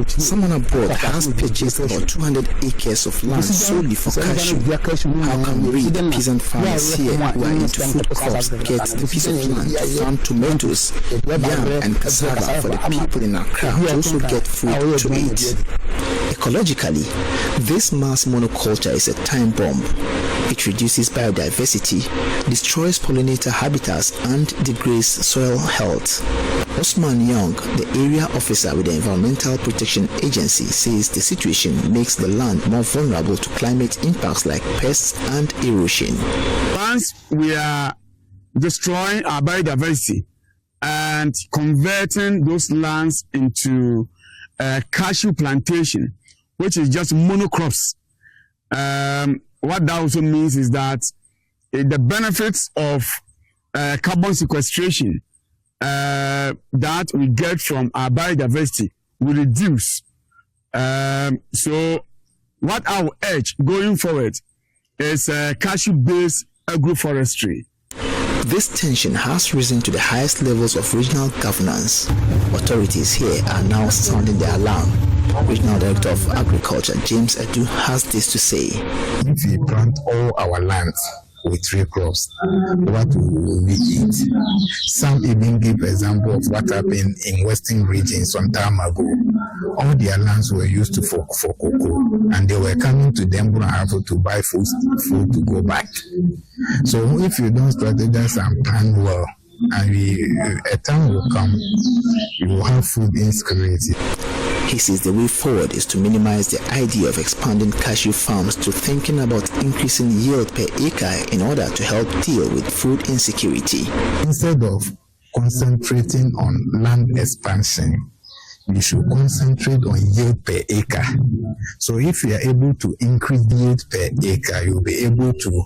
Someone abroad has purchased about 200 acres of land solely for cashew. How can we, the peasant farmers here who are into food crops, get the piece of land to farm tomatoes, yam and cassava for the people in Accra to also get food to eat? Ecologically, this mass monoculture is a time bomb. It reduces biodiversity, destroys pollinator habitats, and degrades soil health. Osman Young, the area officer with the Environmental Protection Agency, says the situation makes the land more vulnerable to climate impacts like pests and erosion. Once we are destroying our biodiversity and converting those lands into cashew plantation, which is just monocrops, what that also means is that the benefits of carbon sequestration that we get from our biodiversity will reduce. So what I will urge going forward is cashew-based agroforestry. This tension has risen to the highest levels of regional governance. Authorities here are now sounding the alarm. Regional Director of Agriculture, James Edu, has this to say. If we plant all our lands with 3 crops, what will we eat? Some even give example of what happened in Western region some time ago. All their lands were used for cocoa, and they were coming to them going to have to buy food to go back. So if you don't strategize and plan well, and a time will come, you will have food insecurity. He says the way forward is to minimize the idea of expanding cashew farms to thinking about increasing yield per acre in order to help deal with food insecurity. Instead of concentrating on land expansion, we should concentrate on yield per acre. So if you are able to increase yield per acre, you'll be able to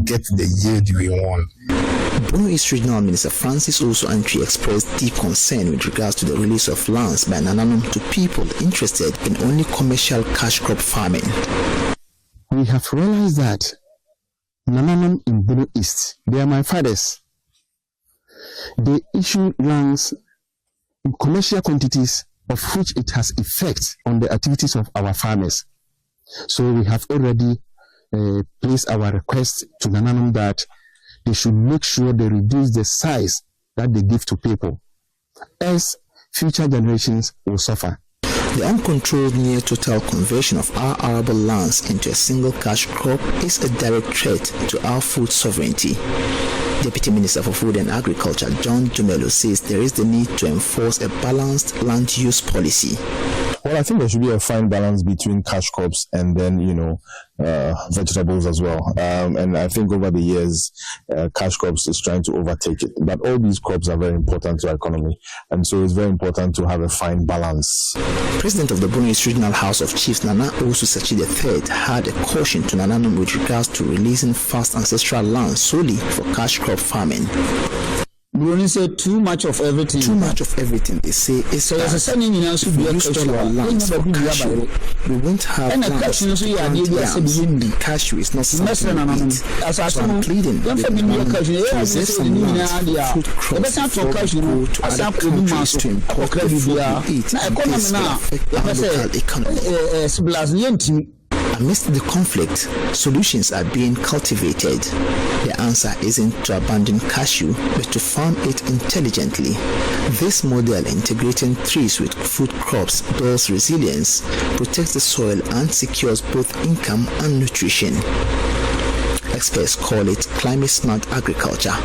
get the yield we want. Bono East Regional Minister Francis Osu-Antwi expressed deep concern with regards to the release of lands by Nananom to people interested in only commercial cash crop farming. We have realized that Nananom in Bono East, they are my fathers. They issue lands in commercial quantities of which it has effect on the activities of our farmers. So we have already placed our request to Nananom that they should make sure they reduce the size that they give to people, else future generations will suffer. The uncontrolled near total conversion of our arable lands into a single cash crop is a direct threat to our food sovereignty. Deputy Minister for Food and Agriculture John Dumelo says there is the need to enforce a balanced land use policy. Well, I think there should be a fine balance between cash crops and then, vegetables as well. And I think over the years, cash crops is trying to overtake it. But all these crops are very important to our economy. And so it's very important to have a fine balance. President of the Borno East Regional House of Chiefs, Nana Osu Sachi III, had a caution to Nananom with regards to releasing vast ancestral land solely for cash crop farming. We only say too much of everything. Too much of everything, they say. So there's a certain if we use all our lands for cashew, we won't have lands to plant yams. Cashew is not something we eat. So I'm pleading with the government to reserve some lands for food crops before we go to other countries to import the food we eat, and this will affect our local economy. Amidst the conflict, solutions are being cultivated. The answer isn't to abandon cashew, but to farm it intelligently. This model, integrating trees with food crops, builds resilience, protects the soil, and secures both income and nutrition. Experts call it climate-smart agriculture.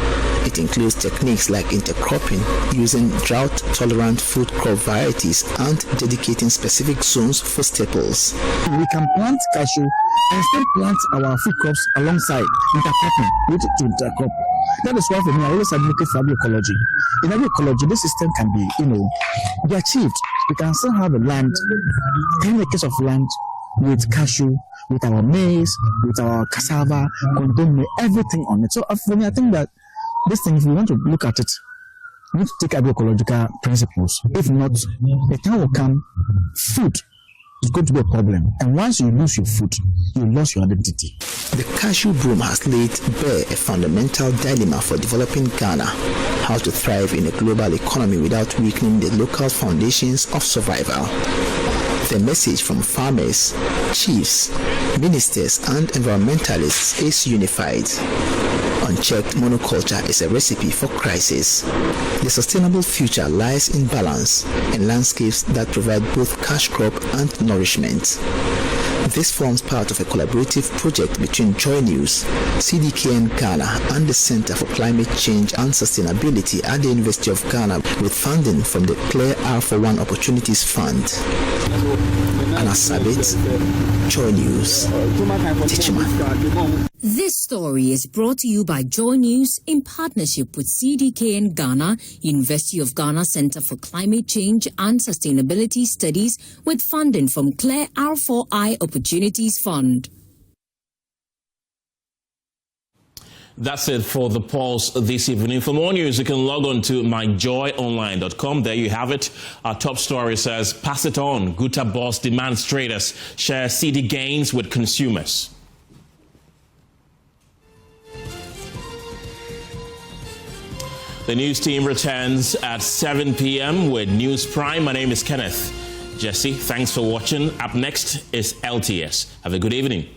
It includes techniques like intercropping, using drought-tolerant food crop varieties, and dedicating specific zones for staples. We can plant cashew and still plant our food crops alongside intercropping with intercrop. That is why for me I always advocate for agroecology. In agroecology, this system can be achieved. We can still have a land, 10 acres of land with cashew, with our maize, with our cassava, condomine, everything on it. So for me, I think that this thing, if we want to look at it, we need to take agroecological principles. If not, the time will come, food is going to be a problem. And once you lose your food, you lose your identity. The cashew boom has laid bare a fundamental dilemma for developing Ghana: how to thrive in a global economy without weakening the local foundations of survival. The message from farmers, chiefs, ministers, and environmentalists is unified. Unchecked monoculture is a recipe for crisis. The sustainable future lies in balance and landscapes that provide both cash crop and nourishment. This forms part of a collaborative project between JoyNews, CDKN Ghana, and the Center for Climate Change and Sustainability at the University of Ghana, with funding from the Clear R41 Opportunities Fund. Anna Sabit, JoyNews, Tichima. This story is brought to you by JoyNews in partnership with CDKN Ghana, University of Ghana Center for Climate Change and Sustainability Studies, with funding from Clear R4I Opportunities Fund. That's it for The Pulse this evening. For more news, you can log on to myjoyonline.com. There you have it. Our top story says, pass it on. Guta boss demands traders share cedi gains with consumers. The news team returns at 7 p.m. with News Prime. My name is Kenneth. Jesse, thanks for watching. Up next is LTS. Have a good evening.